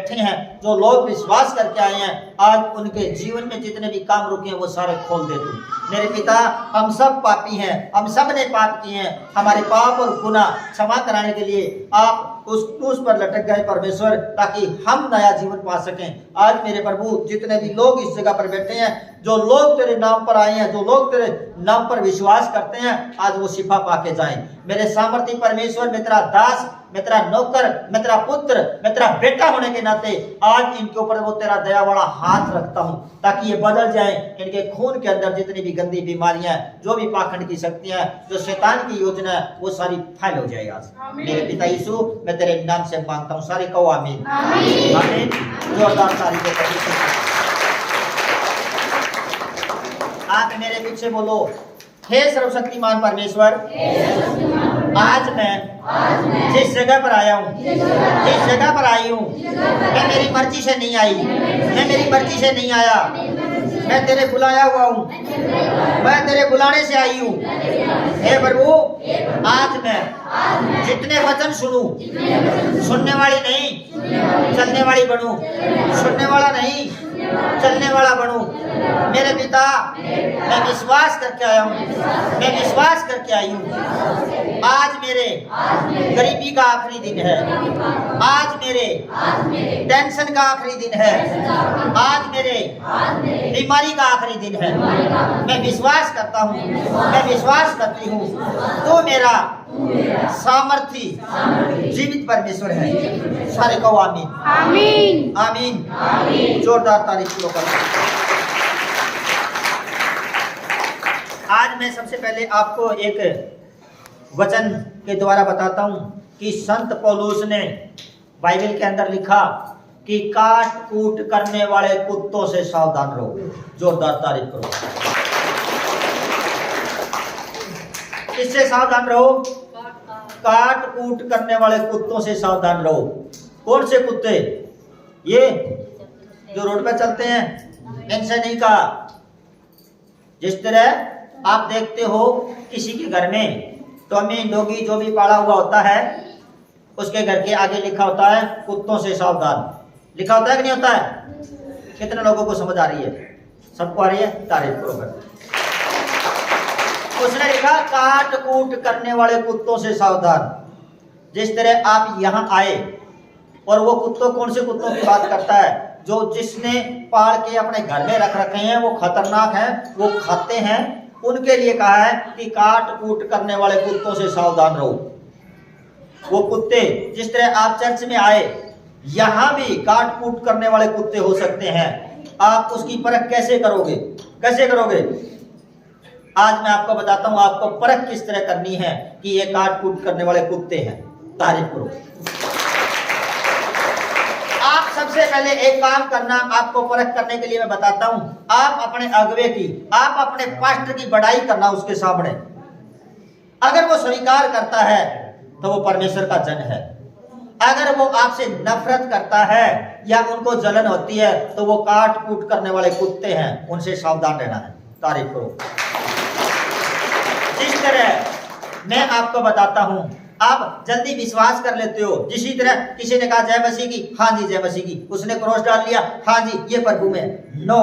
बैठे हैं, जो लोग विश्वास करके आए हैं, आज उनके जीवन में जितने भी काम रुके हैं वो सारे खोल दे तू। मेरे पिता, हम सब पापी हैं, हम सब ने पाप किए हैं, हमारे पाप और गुनाह क्षमा कराने के लिए आप उस क्रूस पर लटक गए परमेश्वर, ताकि हम नया जीवन पा सकें। आज मेरे प्रभु, जितने भी लोग इस जगह पर बैठे हैं, जो लोग तेरे नाम पर आए हैं, जो लोग तेरे नाम पर विश्वास करते हैं, आज वो शिफा पाके जाएं। मेरे सामर्थी परमेश्वर, मैं तेरा दास, मैं तेरा नौकर, मैं तेरा पुत्र, मैं तेरा बेटा होने के नाते आज इनके ऊपर वो तेरा दया वाला हाथ रखता हूं, ताकि ये बदल जाएं। इनके खून के अंदर जितनी भी गंदी बीमारियां, जो भी पाखंड की शक्तियां, जो शैतान की योजना है, वो सारी फैल हो जाए आज। मेरे पिता यीशु, मैं तेरे नाम से मांगता हूँ, सारे कहो आमीन आमीन। जोरदार तारीफ करो। आप मेरे पीछे बोलो, हे सर्वशक्तिमान परमेश्वर, आज मैं जिस जगह पर आया हूँ, जिस जगह पर आई हूँ, मैं मेरी मर्जी से नहीं आई, मैं मेरी मर्जी से नहीं आया, मैं तेरे बुलाया हुआ हूँ, मैं तेरे बुलाने से आई हूँ। हे प्रभु, आज मैं जितने वचन सुनूं, सुनने वाली नहीं चलने वाली बनूं, सुनने वाला नहीं चलने वाला बनूं। मेरे पिता, मैं विश्वास करके आया हूँ, मैं विश्वास करके आई हूँ। आज मेरे गरीबी का आखिरी दिन है, आज मेरे टेंशन का आखिरी दिन है, आज मेरे बीमारी का आखिरी दिन है। मैं विश्वास करता हूँ, मैं विश्वास करती हूँ, तो मेरा सामर्थी जीवित परमेश्वर है। सारे कहो आमीन आमीन आमीन। जोरदार तारीफ करो। आज मैं सबसे पहले आपको एक वचन के द्वारा बताता हूं कि संत पौलुस ने बाइबल के अंदर लिखा कि काट कूट करने वाले कुत्तों से सावधान रहो। जोरदार तारीफ करो। किससे सावधान रहो? काट कूट करने वाले कुत्तों से सावधान रहो। कौन से कुत्ते? ये जो रोड पर चलते हैं, इनसे नहीं कहा। जिस तरह आप देखते हो किसी के घर में टॉमी डॉगी जो भी पाला हुआ होता है, उसके घर के आगे लिखा होता है कुत्तों से सावधान। लिखा होता है कि नहीं होता है? कितने लोगों को समझ आ रही है? सबको आ रही है? तारीफ करो। उसने लिखा काट कूट करने वाले कुत्तों से सावधान। जिस तरह आप यहाँ आए और वो कुत्तों, कौन से कुत्तों की बात करता है? जो जिसने पाल के अपने घर में रख रखे हैं, वो खतरनाक हैं, वो खाते हैं, उनके लिए कहा है कि काट कूट करने वाले कुत्तों से सावधान रहो। वो कुत्ते, जिस तरह आप चर्च में आए, यहाँ भी काट कूट करने वाले कुत्ते हो सकते हैं। आप उसकी परख कैसे करोगे? कैसे करोगे? आज मैं आपको बताता हूं आपको परख किस तरह करनी है कि ये काट कूट करने वाले कुत्ते हैं। तारीफ करो। आप सबसे पहले एक काम करना, आपको परख करने के लिए मैं बताता हूं। आप अपने अगुवे की, आप अपने पास्टर की बड़ाई करना उसके सामने। अगर वो स्वीकार करता है तो वो परमेश्वर का जन है। अगर वो आपसे नफरत करता है या उनको जलन होती है तो वो काट कूट करने वाले कुत्ते हैं, उनसे सावधान रहना है। तारीफ करो। जिस तरह मैं आपको बताता हूं, आप जल्दी विश्वास कर लेते हो। जिसी तरह किसी ने कहा जय मसीह की, हाँ जी जय मसीह की, उसने क्रॉस डाल लिया, हाँ जी ये प्रभु में। नो,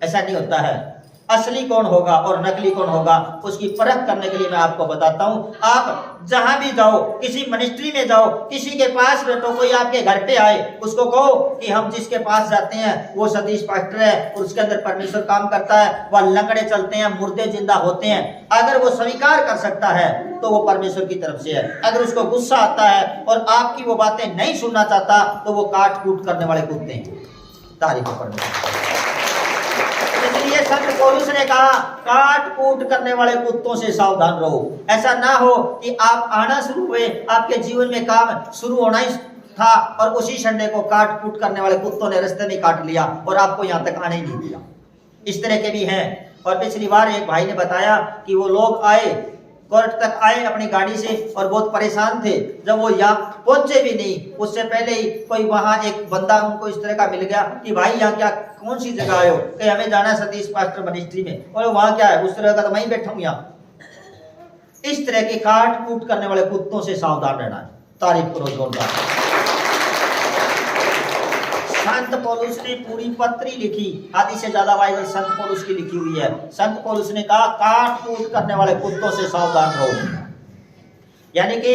ऐसा नहीं होता है। असली कौन होगा और नकली कौन होगा, उसकी परख करने के लिए मैं आपको बताता हूं। आप जहां भी जाओ, किसी मिनिस्ट्री में जाओ, किसी के पास बैठो, कोई आपके घर पे आए, उसको कहो कि हम जिसके पास जाते हैं वो सतीश पास्टर है और उसके अंदर परमेश्वर काम करता है, वह लंगड़े चलते हैं, मुर्दे जिंदा होते हैं। अगर वो स्वीकार कर सकता है तो वो परमेश्वर की तरफ से है। अगर उसको गुस्सा आता है और आपकी वो बातें नहीं सुनना चाहता तो वो काट कूट करने वाले कुत्ते हैं। तारीफ परमेश्वर। इसलिए संत पौलुस ने कहा काट कूट करने वाले कुत्तों से सावधान रहो। ऐसा ना हो कि आप आना शुरू हुए, आपके जीवन में काम शुरू होना ही था और उसी संडे को काट कूट करने वाले कुत्तों ने रास्ते में काट लिया और आपको यहाँ तक आने ही नहीं दिया। इस तरह के भी हैं। और पिछली बार एक भाई ने बताया कि वो लोग आए, कोर्ट तक आए अपनी गाड़ी से और बहुत परेशान थे। जब वो यहाँ पहुंचे भी नहीं, उससे पहले ही कोई वहां एक बंदा उनको इस तरह का मिल गया कि भाई यहाँ क्या, कौन सी जगह आए हो? कि हमें जाना है सतीश पास्टर मिनिस्ट्री में। और वहां क्या है? उस तरह का तो मैं ही बैठा हूँ यहाँ। इस तरह के काट कूट करने वाले कुत्तों से सावधान रहना है। तारीफ करो जोरदार। संत पौलुस ने पूरी पत्री लिखी, आधी से ज्यादा बाइबल संत पौलुस की लिखी हुई है। संत पौलुस ने कहा काट कूट करने वाले कुत्तों से सावधान रहो। यानी कि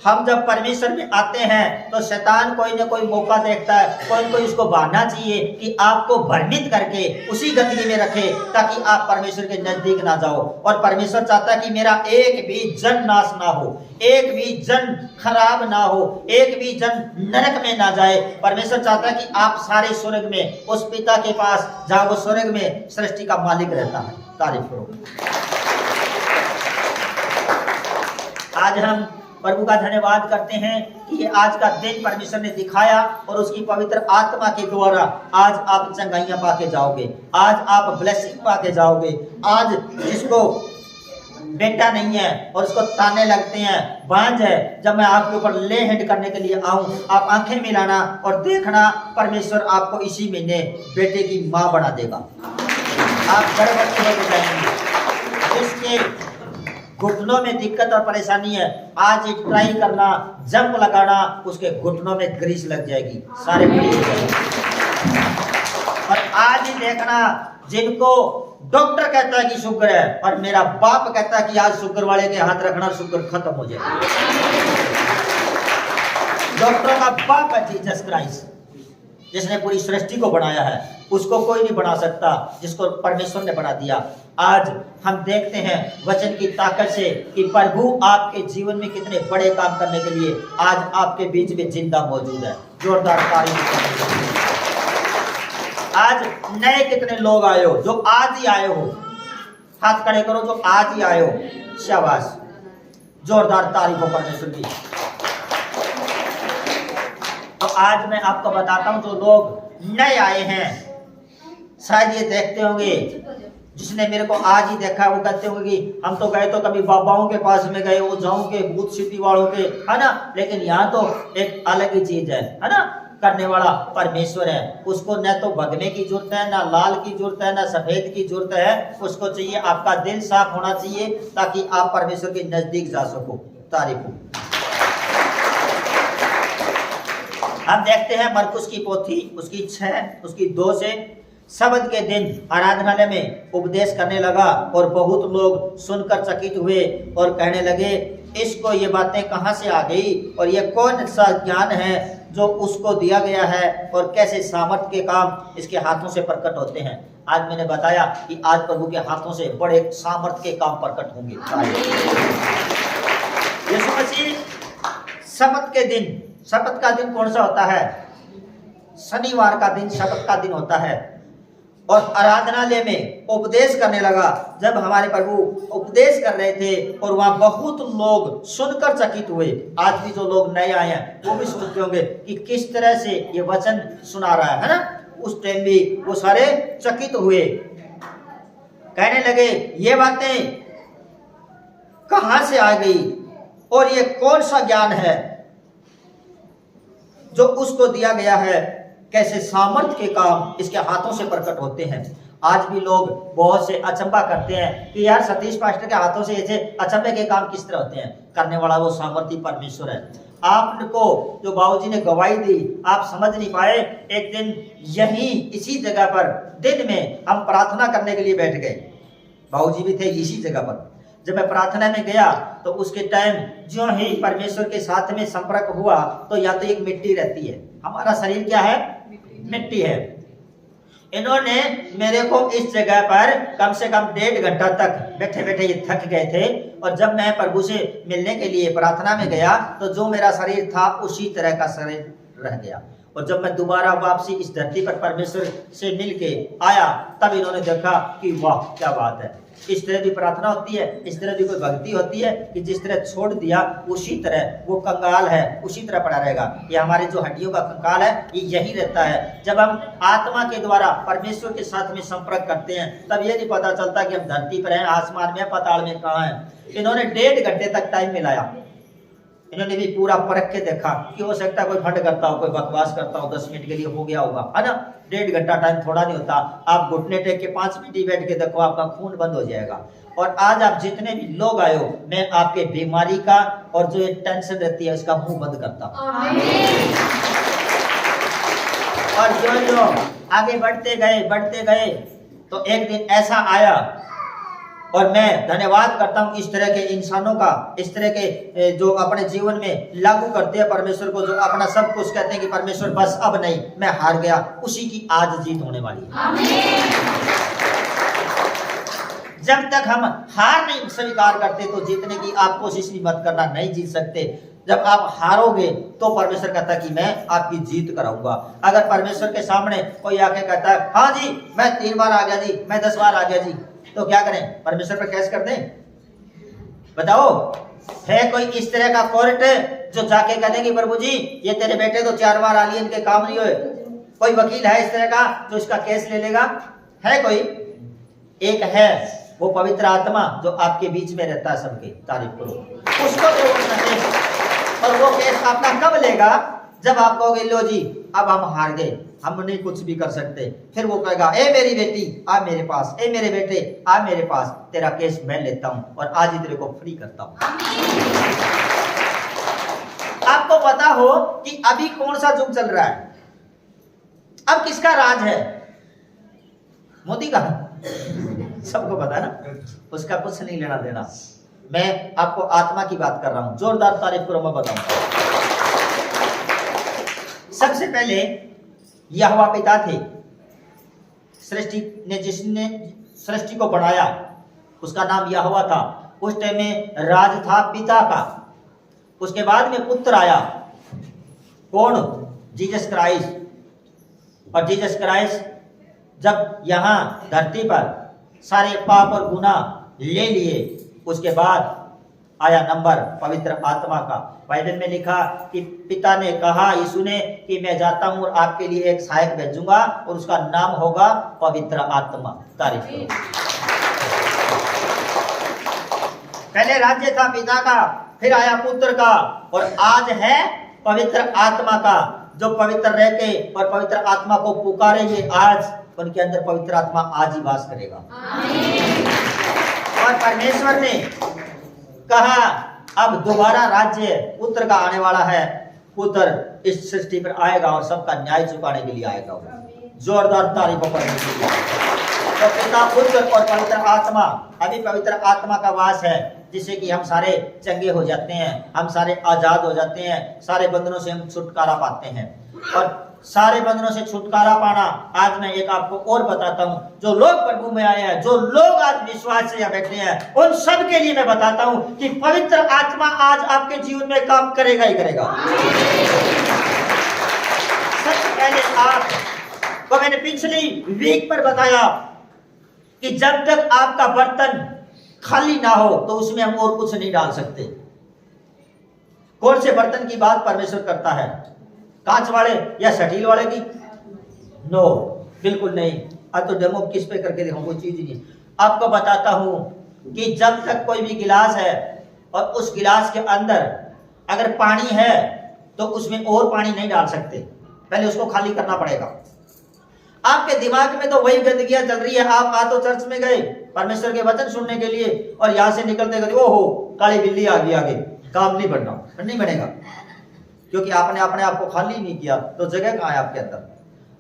हम जब परमेश्वर में आते हैं तो शैतान कोई ना कोई मौका देखता है, कोई कोई उसको बहाना चाहिए कि आपको भ्रमित करके उसी गति में रखे ताकि आप परमेश्वर के नजदीक ना जाओ। और परमेश्वर चाहता है कि मेरा एक भी जन नाश ना हो, एक भी जन खराब ना हो, एक भी जन नरक में ना जाए। परमेश्वर चाहता है कि आप सारे स्वर्ग में उस पिता के पास जहां वो स्वर्ग में सृष्टि का मालिक रहता है। तारीफ करो। आज हम प्रभु का धन्यवाद करते हैं कि ये आज का दिन परमेश्वर ने दिखाया और उसकी पवित्र आत्मा के द्वारा आज आप चंगाइयां पाके जाओगे, आज आप ब्लेसिंग पाके जाओगे। आज जिसको बेटा नहीं है और उसको ताने लगते हैं, बांझ है, जब मैं आपके ऊपर ले हैंड करने के लिए आऊं, आप आंखें मिलाना और देखना परमेश्वर आपको इसी महीने बेटे की माँ बना देगा। आप गर्भवती होकर जाएंगे। उसके घुटनों में दिक्कत और परेशानी है, आज एक ट्राई करना, जंप लगाना, उसके घुटनों में ग्रीस लग जाएगी, सारे ग्रीस लग जाएंगे। और आज ही देखना जिनको डॉक्टर कहता है कि शुगर है और मेरा बाप कहता है कि आज शुगर वाले के हाथ रखना, शुगर खत्म हो जाएगा। डॉक्टरों का बाप है जीसस क्राइस्ट, जिसने पूरी सृष्टि को बनाया है। उसको कोई नहीं बना सकता जिसको परमेश्वर ने बना दिया। आज हम देखते हैं वचन की ताकत से कि प्रभु आपके जीवन में कितने बड़े काम करने के लिए आज आपके बीच में जिंदा मौजूद है। जोरदार तारीफ। आज नए कितने लोग आए हो जो आज ही आए हो, हाथ खड़े करो जो आज ही आए हो, शाबाश, जोरदार तारीफ हो परमेश्वर की। तो आज मैं आपको बताता हूं जो लोग नए आए हैं, शायद ये देखते होंगे, जिसने मेरे को आज ही देखा वो कहते होंगे कि हम तो गए तो कभी बाबाओं के पास में गए, वो जाऊं के भूत सिद्धि वालों के, है ना, लेकिन यहाँ तो एक अलग ही चीज है ना। करने वाला परमेश्वर है, उसको न तो भगने की जरूरत है, ना लाल की जरूरत है, ना सफेद की जरूरत है। उसको चाहिए आपका दिल साफ होना चाहिए ताकि आप परमेश्वर के नजदीक जा सको। तारीफ हो। हम देखते हैं मरकुस की पोथी उसकी 6 उसकी 2 से, शब्द के दिन आराधनालय में उपदेश करने लगा और बहुत लोग सुनकर चकित हुए और कहने लगे इसको ये बातें कहां से आ गई और ये कौन सा ज्ञान है जो उसको दिया गया है और कैसे सामर्थ के काम इसके हाथों से प्रकट होते हैं। आज मैंने बताया कि आज प्रभु के हाथों से बड़े सामर्थ के काम प्रकट होंगे। यीशु मसीह शब्द के दिन, शब्द का दिन कौन सा होता है? शनिवार का दिन शब्द का दिन होता है। और आराधनालय में उपदेश करने लगा। जब हमारे प्रभु उपदेश कर रहे थे और वहां बहुत लोग सुनकर चकित हुए। आज भी जो लोग नए आए हैं वो भी सोचते होंगे कि किस तरह से ये वचन सुना रहा है ना। उस टाइम भी वो सारे चकित हुए, कहने लगे ये बातें कहां से आ गई और ये कौन सा ज्ञान है जो उसको दिया गया है, कैसे सामर्थ के काम इसके हाथों से प्रकट होते हैं। आज भी लोग बहुत से अचंबा करते हैं कि यार सतीश पास्टर के हाथों से ऐसे अचंबे के काम किस तरह होते हैं। करने वाला वो सामर्थी परमेश्वर है। आपको जो बाबूजी ने गवाही दी आप समझ नहीं पाए। एक दिन यही इसी जगह पर दिन में हम प्रार्थना करने के लिए बैठ गए, बाबूजी भी थे इसी जगह पर। जब मैं प्रार्थना में गया तो उसके टाइम जो ही परमेश्वर के साथ में संपर्क हुआ तो या तो एक मिट्टी रहती है, हमारा शरीर क्या है? मिट्टी है। इन्होंने मेरे को इस जगह पर कम से कम 1.5 घंटा तक बैठे बैठे ये थक गए थे। और जब मैं प्रभु से मिलने के लिए प्रार्थना में गया तो जो मेरा शरीर था उसी तरह का शरीर रह गया। और जब मैं दोबारा वापसी इस धरती पर परमेश्वर से मिल के आया तब इन्होंने देखा कि वाह क्या बात है। इस तरह भी प्रार्थना होती है, इस तरह भी कोई भक्ति होती है कि जिस तरह छोड़ दिया उसी तरह वो कंगाल है उसी तरह पड़ा रहेगा। ये हमारे जो हड्डियों का कंकाल है ये यही रहता है। जब हम आत्मा के द्वारा परमेश्वर के साथ में संपर्क करते हैं तब ये नहीं पता चलता कि हम धरती पर हैं, आसमान में, पाताल में, कहाँ हैं। इन्होंने 1.5 घंटे तक टाइम मिलाया। इन्होंने भी पूरा परख के देखा कि हो सकता है कोई फंड करता हो, कोई बकवास करता हो, 10 मिनट के लिए हो गया होगा, है ना। 1.5 घंटा टाइम थोड़ा नहीं होता। आप घुटने टेक के 5 मिनट ही बैठ के देखो आपका खून बंद हो जाएगा। और आज आप जितने भी लोग आए हो मैं आपके बीमारी का और जो ये टेंशन रहती है उसका मुंह बंद करता हूं। और जो आगे बढ़ते गए तो एक दिन ऐसा आया, और मैं धन्यवाद करता हूं इस तरह के इंसानों का, इस तरह के जो अपने जीवन में लागू करते हैं परमेश्वर को, जो अपना सब कुछ कहते हैं कि परमेश्वर बस अब नहीं, मैं हार गया, उसी की आज जीत होने वाली है। जब तक हम हार नहीं स्वीकार करते तो जीतने की आप कोशिश भी मत करना, नहीं जीत सकते। जब आप हारोगे तो परमेश्वर कहता है कि मैं आपकी जीत कराऊंगा। अगर परमेश्वर के सामने कोई आके कहता है हाँ जी मैं 3 बार आ गया जी, मैं 10 बार आ गया जी, तो क्या करें? परमेश्वर पर केस कर दें? बताओ, है कोई इस तरह का कोर्ट जो जाके कह देंगे प्रभु जी ये तेरे बेटे तो 4 बार आ लिए, इनके काम नहीं हुए? कोई वकील है इस तरह का जो इसका केस ले लेगा? है कोई? एक है, वो पवित्र आत्मा जो आपके बीच में रहता है, सबके तारीफ करो उसको तो। और वो केस अपना कब लेगा? जब आप कहोगे लो जी अब हम हार गए, हम नहीं कुछ भी कर सकते, फिर वो कहेगा ए मेरी बेटी आ मेरे पास, ए मेरे बेटे आ मेरे पास, तेरा केस मैं लेता हूं और आज ही तेरे को फ्री करता हूं। आपको पता हो कि अभी कौन सा युग चल रहा है? अब किसका राज है? मोदी का? सबको पता है ना, उसका कुछ नहीं लेना देना। मैं आपको आत्मा की बात कर रहा हूं, जोरदार तारीफ करो, मैं बताऊं। सबसे पहले यहोवा पिता थे, सृष्टि ने जिसने सृष्टि को बनाया उसका नाम यहोवा था। उस टाइम में राज था पिता का। उसके बाद में पुत्र आया, कौन? Jesus Christ. और जीसस क्राइस्ट जब यहां धरती पर सारे पाप और गुनाह ले लिए, उसके बाद आया नंबर पवित्र आत्मा का। बाइबल में लिखा कि पिता ने कहा यीशु ने कि मैं जाता हूं और आपके लिए एक सहायक भेजूंगा और उसका नाम होगा पवित्र आत्मा। तारीफ करो। पहले राज्य था पिता का, फिर आया पुत्र का, और आज है पवित्र आत्मा का। जो पवित्र रह के और पवित्र आत्मा को पुकारेंगे आज, उनके अंदर पवित्र आत्मा आज ही वास करेगा। और परमेश्वर ने कहा अब दोबारा राज्य पुत्र का आने वाला है, पुत्र इस सृष्टि पर आएगा और सबका न्याय चुकाने के लिए आएगा। जोरदार तारीफों पर तो पिता, पुत्र और पवित्र आत्मा। अभी पवित्र आत्मा का वास है, जिससे कि हम सारे चंगे हो जाते हैं, हम सारे आजाद हो जाते हैं, सारे बंधनों से हम छुटकारा पाते हैं। और सारे बंधनों से छुटकारा पाना, आज मैं एक आपको और बताता हूं। जो लोग प्रभु में आए हैं, जो लोग आज विश्वास से यहाँ बैठे हैं, उन सब के लिए मैं बताता हूं कि पवित्र आत्मा आज आपके जीवन में काम करेगा ही करेगा। सबसे पहले आपको मैंने पिछली वीक पर बताया कि जब तक आपका बर्तन खाली ना हो तो उसमें हम और कुछ नहीं डाल सकते। कौन से बर्तन की बात परमेश्वर करता है? कांच वाले या स्टील वाले की? नो, बिल्कुल नहीं। अब तो डेमो किस पे करके देखो, कोई चीज नहीं। आपको बताता हूं कि जब तक कोई भी गिलास है और उस गिलास के अंदर अगर पानी है तो उसमें और पानी नहीं डाल सकते, पहले उसको खाली करना पड़ेगा। आपके दिमाग में तो वही गंदगियां चल रही है। आप आ तो चर्च में गए परमेश्वर के वचन सुनने के लिए, और यहां से निकलते गए ओहो काली बिल्ली आ गई, आगे काम नहीं बनना, नहीं बनेगा, क्योंकि आपने अपने आप को खाली नहीं किया। तो जगह कहां है आपके अंदर?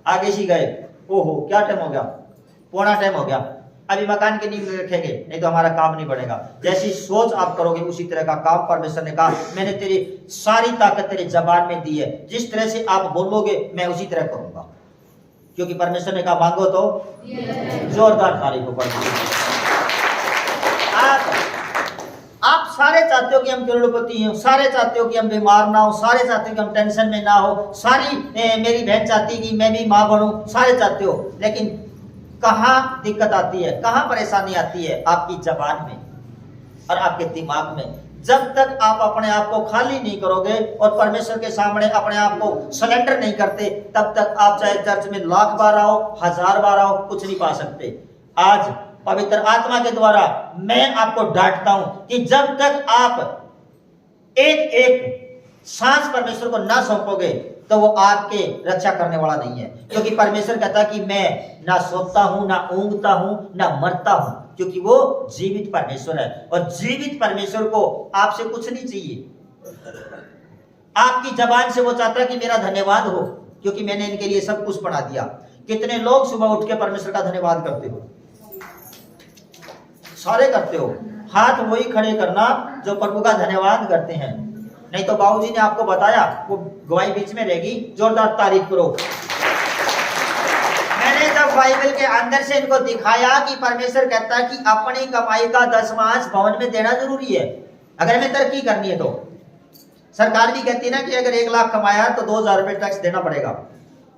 आगे ही गए, ओहो क्या टाइम हो गया, पौना टाइम हो गया, अभी मकान की नींव रखेंगे, नहीं तो हमारा काम नहीं बढ़ेगा। जैसी सोच आप करोगे उसी तरह का काम परमेश्वर ने कहा मैंने तेरी सारी ताकत तेरी जबान में दी है, जिस तरह से आप बोलोगे मैं उसी तरह करूंगा, क्योंकि परमेश्वर ने कहा मांगो तो। जोरदार तारीफ हो। आप सारे चाहते हो कि हम करोड़पति हों, सारे चाहते हो कि हम बीमार ना हो, सारे चाहते हो कि हम टेंशन में ना हो, सारी मेरी बहन चाहती है कि मैं भी माँ बनूं, सारे चाहते हो। लेकिन कहाँ दिक्कत आती है, कहाँ परेशानी आती है? आपकी जबान में और आपके दिमाग में। जब तक आप अपने आप को खाली नहीं करोगे और परमेश्वर के सामने अपने आप को सरेंडर नहीं करते, तब तक आप चाहे चर्च में 1,00,000 बार आओ, 1,000 बार आओ, कुछ नहीं पा सकते। आज पवित्र आत्मा के द्वारा मैं आपको डांटता हूं कि जब तक आप एक एक सांस परमेश्वर को ना सौंपोगे तो वो आपके रक्षा करने वाला नहीं है। क्योंकि परमेश्वर कहता है कि मैं ना सोता हूं, ना ऊँगता हूं, ना मरता हूं, क्योंकि वो जीवित परमेश्वर है। और जीवित परमेश्वर को आपसे कुछ नहीं चाहिए। आपकी जबान से वो चाहता है कि मेरा धन्यवाद हो, क्योंकि मैंने इनके लिए सब कुछ बना दिया। कितने लोग सुबह उठ के परमेश्वर का धन्यवाद करते हो? सारे करते हो। हाथ वही खड़े करना जो प्रभु का धन्यवाद करते हैं। नहीं तो बाबूजी ने आपको बताया, वो गवाही बीच में रहेगी, जोरदार तारीफ करो। मैंने जब बाइबल के अंदर से इनको दिखाया कि परमेश्वर कहता है कि अपनी कमाई का 10वां भवन में देना जरूरी है अगर हमें तरक्की करनी है। तो सरकार भी कहती है ना कि अगर 1 लाख कमाया तो 2000 रुपए टैक्स देना पड़ेगा,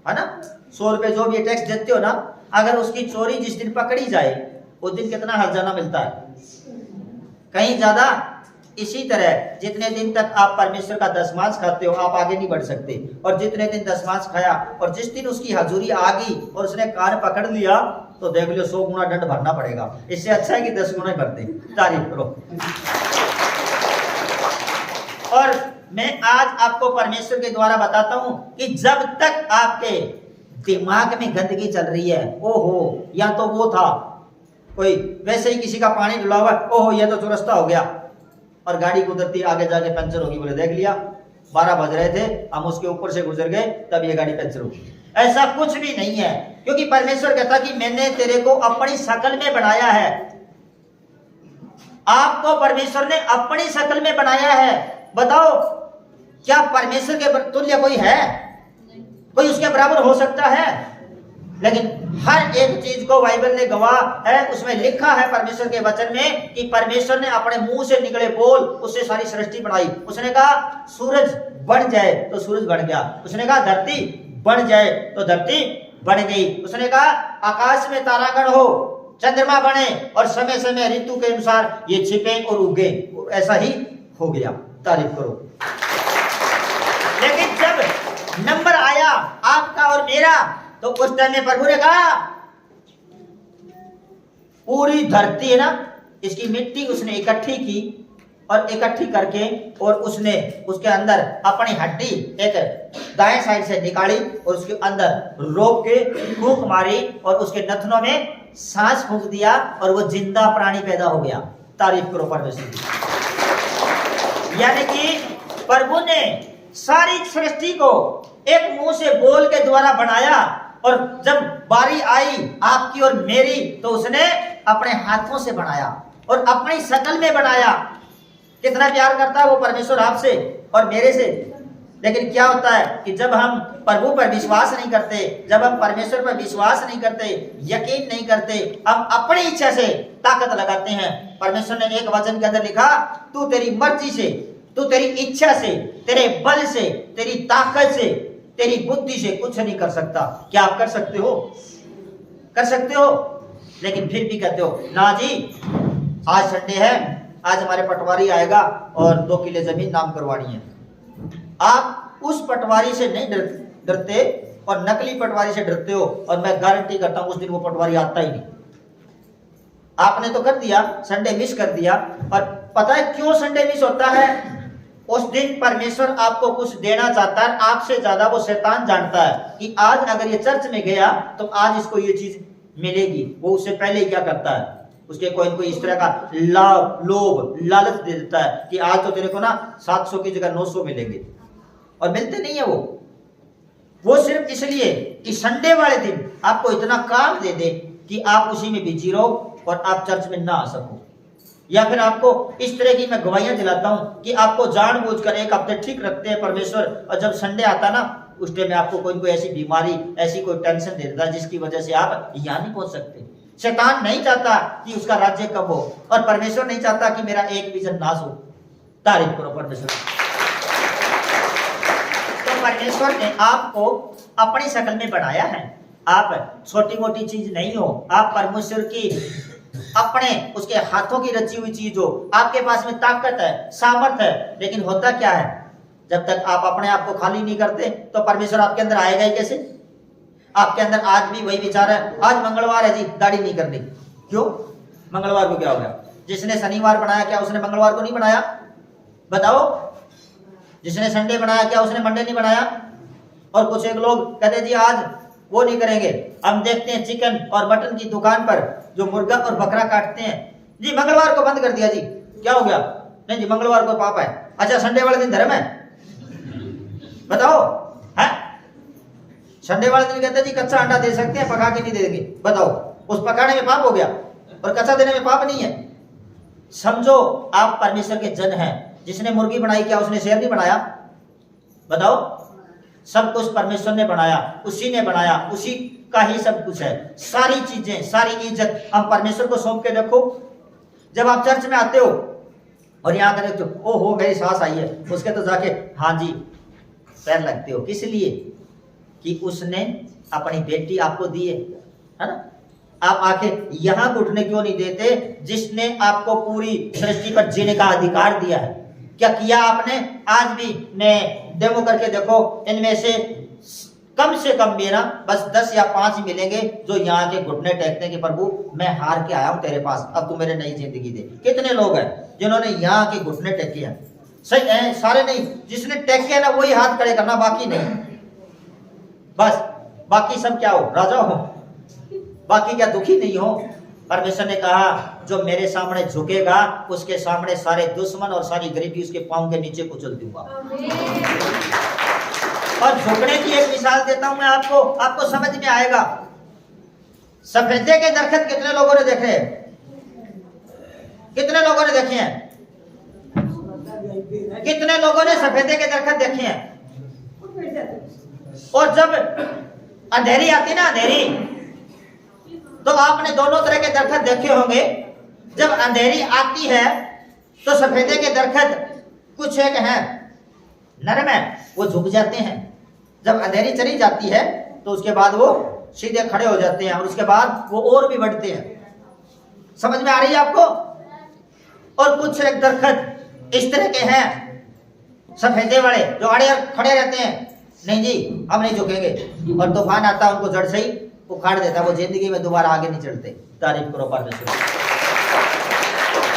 है ना। 100 रुपए जो भी टैक्स देते हो ना, अगर उसकी चोरी जिस दिन पकड़ी जाए उस दिन कितना हर्जाना मिलता है? कहीं ज्यादा। इसी तरह जितने दिन तक आप परमेश्वर का 10वांश खाते हो आप आगे नहीं बढ़ सकते, और जितने दिन 10वांश खाया और जिस दिन उसकी हजूरी आ गई और उसने कान पकड़ लिया तो देख लो 100 गुना दंड भरना पड़ेगा। इससे अच्छा है कि 10 गुना भरते। तारीफ करो। और मैं आज आपको परमेश्वर के द्वारा बताता हूं कि जब तक आपके दिमाग में गंदगी चल रही है, ओहो या तो वो था कोई वैसे ही किसी का पानी डुला हुआ, ओहो ये तो चौरस्ता हो गया, और गाड़ी कुदरती आगे जाके पंचर होगी, बोले देख लिया 12 बज रहे थे हम उसके ऊपर से गुजर गए तब ये गाड़ी पंचर होगी। ऐसा कुछ भी नहीं है, क्योंकि परमेश्वर कहता कि मैंने तेरे को अपनी शकल में बनाया है। आपको परमेश्वर ने अपनी शकल में बनाया है। बताओ क्या परमेश्वर के तुल्य कोई है? कोई उसके बराबर हो सकता है? लेकिन हर एक चीज को बाइबल ने गवाह है, उसमें लिखा है परमेश्वर के वचन में कि परमेश्वर ने अपने मुंह से निकले बोल उससे सारी सृष्टि बनाई। उसने कहा सूरज बन जाए तो सूरज बन गया, उसने कहा धरती बन जाए तो धरती बन गई, उसने कहा आकाश में तारागण हो, चंद्रमा बने और समय समय ऋतु के अनुसार ये छिपे और उगे, ऐसा ही हो गया। तारीफ करो। लेकिन जब नंबर आया आपका और मेरा तो उस टाइम में प्रभु ने कहा पूरी धरती है ना, इसकी मिट्टी उसने इकट्ठी की और इकट्ठी करके और उसने उसके अंदर अपनी हड्डी एक दाएं साइड से निकाली और उसके अंदर रोक के फूंक मारी और उसके नथनों में सांस फूंक दिया और वो जिंदा प्राणी पैदा हो गया। तारीफ करो परमेश्वर की। यानी कि प्रभु ने सारी सृष्टि को एक मुंह से बोल के द्वारा बनाया, और जब बारी आई आपकी और मेरी तो उसने अपने हाथों से बनाया और अपनी शकल में बनाया। कितना प्यार करता है वो परमेश्वर आपसे और मेरे से। लेकिन क्या होता है कि जब हम प्रभु पर विश्वास नहीं करते, जब हम परमेश्वर पर विश्वास नहीं करते, यकीन नहीं करते, हम अपनी इच्छा से ताकत लगाते हैं। परमेश्वर ने एक वचन के अंदर लिखा, तू तेरी मर्जी से, तू तेरी इच्छा से, तेरे बल से, तेरी ताकत से, तेरी बुद्धि से कुछ नहीं कर सकता। क्या आप कर सकते हो? कर सकते हो। लेकिन फिर भी कहते हो ना जी आज संडे है, आज हमारे पटवारी आएगा और 2 किले जमीन नाम करवानी है। आप उस पटवारी से नहीं डरते और नकली पटवारी से डरते हो, और मैं गारंटी करता हूं उस दिन वो पटवारी आता ही नहीं। आपने तो कर दिया, संडे मिस कर दिया। और पता है क्यों संडे मिस होता है? उस दिन परमेश्वर आपको कुछ देना चाहता है, आपसे ज्यादा वो शैतान जानता है कि आज अगर ये चर्च में गया तो आज इसको ये चीज मिलेगी। वो उससे पहले क्या करता है, उसके कोई न कोई इस तरह का लोभ लालच दे देता है कि आज तो तेरे को ना 700 की जगह 900 मिलेंगे, और मिलते नहीं है वो सिर्फ इसलिए कि संडे वाले दिन आपको इतना काम दे दे कि आप उसी में बिजी रहो और आप चर्च में ना आ सको। या फिर आपको इस तरह की मैं गवाहियां दिलाता हूं कि आपको जानबूझकर एक हफ्ते ठीक रखते हैं परमेश्वर, और जब संडे आता ना उस टाइम में आपको कोई ऐसी बीमारी, ऐसी कोई टेंशन दे देता है जिसकी वजह से आप यहाँ नहीं पहुंच सकते। शैतान नहीं चाहता कि उसका राज्य कब हो, और परमेश्वर नहीं चाहता कि मेरा एक विजन नाश हो। तारीफ करो परमेश्वर। तो परमेश्वर ने आपको अपनी शकल में बनाया है। आप छोटी मोटी चीज नहीं हो, आप परमेश्वर की अपने उसके हाथों की रची हुई चीज हो। आपके पास में ताकत है, सामर्थ है, लेकिन होता क्या है, जब तक आप अपने आप को खाली नहीं करते तो परमेश्वर आपके अंदर आएगा ही कैसे? आपके अंदर आज भी वही विचार है, आज मंगलवार है जी दाढ़ी नहीं करनी। क्यों? मंगलवार को क्या हो गया? जिसने शनिवार बनाया क्या उसने मंगलवार को नहीं बनाया? बताओ। जिसने संडे बनाया क्या उसने मंडे नहीं बनाया? और कुछ एक लोग कहते जी आज वो नहीं करेंगे, हम देखते हैं चिकन और मटन की दुकान पर जो मुर्गा और बकरा काटते हैं जी, मंगलवार को बंद कर दिया जी, क्या हो गया? नहीं जी मंगलवार को पाप है। अच्छा संडे वाले दिन धर्म है? बताओ है? संडे वाले दिन कहते हैं जी कच्चा अंडा दे सकते हैं, पका के नहीं देंगे। बताओ, उस पकाने में पाप हो गया और कच्चा देने में पाप नहीं है। समझो आप परमेश्वर के जन हैं। जिसने मुर्गी बनाई, क्या उसने शेर नहीं बनाया? बताओ, सब कुछ परमेश्वर ने बनाया, उसी ने बनाया, उसी का ही सब कुछ है। सारी चीजें, सारी इज्जत हम परमेश्वर को सौंप के देखो। जब आप चर्च में आते हो और यहाँ कर देखते हो, ओहो मेरी सास आई है, उसके तो जाके हाँ जी पैर लगते हो। किस लिए? कि उसने अपनी बेटी आपको दी है ना। आप आके यहाँ घुटने क्यों नहीं देते जिसने आपको पूरी सृष्टि पर जीने का अधिकार दिया है? क्या किया आपने? आज भी ने डेमो करके देखो, इनमें से कम भी ना बस 10 या 5 मिलेंगे जो यहाँ के घुटने टेकते कि प्रभु मैं हार के आया हूँ तेरे पास, अब तू मेरे नई जिंदगी दे। कितने लोग हैं जिन्होंने यहाँ के घुटने टेके हैं? सही है, सारे नहीं, जिसने टेके ना वही हाथ खड़े करना, बाकी नहीं। बस बाकी सब क्या हो? राजा हो, बाकी क्या दुखी नहीं हो? परमेश्वर ने कहा जो मेरे सामने झुकेगा उसके सामने सारे दुश्मन और सारी गरीबी उसके पांव के नीचे कुचल दूंगा। और झुकने की एक मिसाल देता हूं मैं आपको समझ में आएगा। सफेदे के दरख्त कितने लोगों ने देखे हैं? कितने लोगों ने देखे हैं? कितने लोगों ने सफेदे के दरख्त देखे हैं? और जब अंधेरी आती ना, अंधेरी, तो आपने दोनों तरह के दरख्त देखे होंगे। जब अंधेरी आती है तो सफेदे के दरख्त कुछ एक हैं नरम है, वो झुक जाते हैं। जब अंधेरी चली जाती है तो उसके बाद वो सीधे खड़े हो जाते हैं और उसके बाद वो और भी बढ़ते हैं। समझ में आ रही है आपको? और कुछ एक दरख्त इस तरह के हैं सफेदे वाले जो अड़े खड़े रहते हैं, नहीं जी हम नहीं झुकेंगे, और तूफान आता है उनको जड़ से ही उखाड़ देता है, वो जिंदगी में दोबारा आगे नहीं चलते। तारीफ करो परमेश्वर।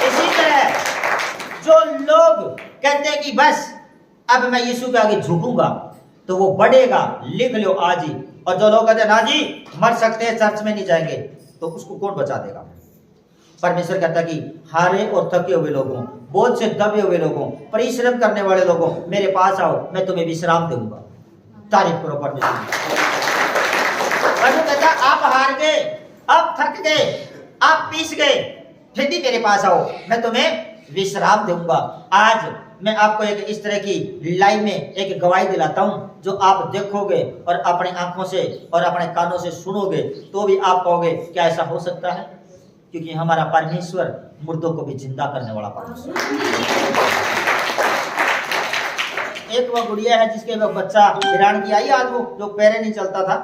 इसी तरह जो लोग कहते हैं कि बस अब मैं यीशु के आगे झुकूंगा तो वो बढ़ेगा, लिख लो आज ही। और जो लोग कहते हैं ना जी मर सकते हैं, चर्च में नहीं जाएंगे, तो उसको कौन बचा देगा? परमेश्वर कहता है कि हारे और थके हुए लोगों, बोझ से दबे हुए लोगों, परिश्रम करने वाले लोगों, मेरे पास आओ, मैं तुम्हें विश्राम दूंगा। तारीफ करो परमेश्वर। प्रभु कहता आप हार गए, आप थक गए, आप पीस गए, फिर भी मेरे पास आओ, मैं तुम्हें विश्राम दूंगा। आज मैं आपको एक इस तरह की लाइव में एक गवाही दिलाता हूं जो आप देखोगे और अपनी आंखों से और अपने कानों से सुनोगे तो भी आप कहोगे क्या ऐसा हो सकता है? क्योंकि हमारा परमेश्वर मुर्दों को भी जिंदा करने वाला परमेश्वर। एक वो गुड़िया है जिसके वो बच्चा ईरान की आई, आज वो जो पैरे नहीं चलता था,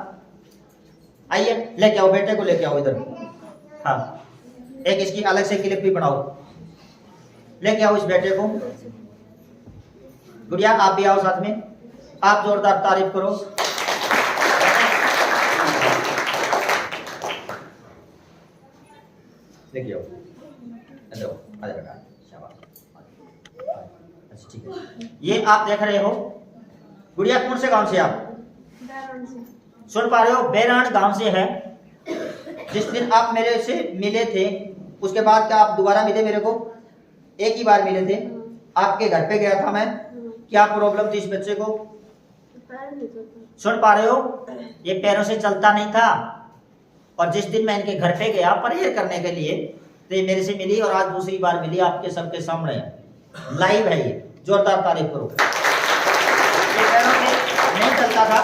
आइए लेके आओ, बेटे को लेके आओ इधर। हाँ, एक इसकी अलग से क्लिप भी बनाओ, लेके आओ इस बेटे को। गुड़िया आप भी आओ साथ में, आप जोरदार तारीफ करो। लेके आओ, आ जाएगा। अच्छा ठीक है। ये आप देख रहे हो गुड़िया कौन से गांव से आप? सुन पा रहे हो? बैरान गांव से है। जिस दिन आप मेरे से मिले थे उसके बाद क्या आप दोबारा मिले मेरे को? एक ही बार मिले थे। आपके घर पे गया था मैं, क्या प्रॉब्लम थी इस बच्चे को? सुन पा रहे हो? ये पैरों से चलता नहीं था, और जिस दिन मैं इनके घर पे गया प्रेयर करने के लिए तो ये मेरे से मिली, और आज दूसरी बार मिली आपके सबके सामने लाइव है। ये जोरदार तारीफ करो। ये पैरों से नहीं चलता था,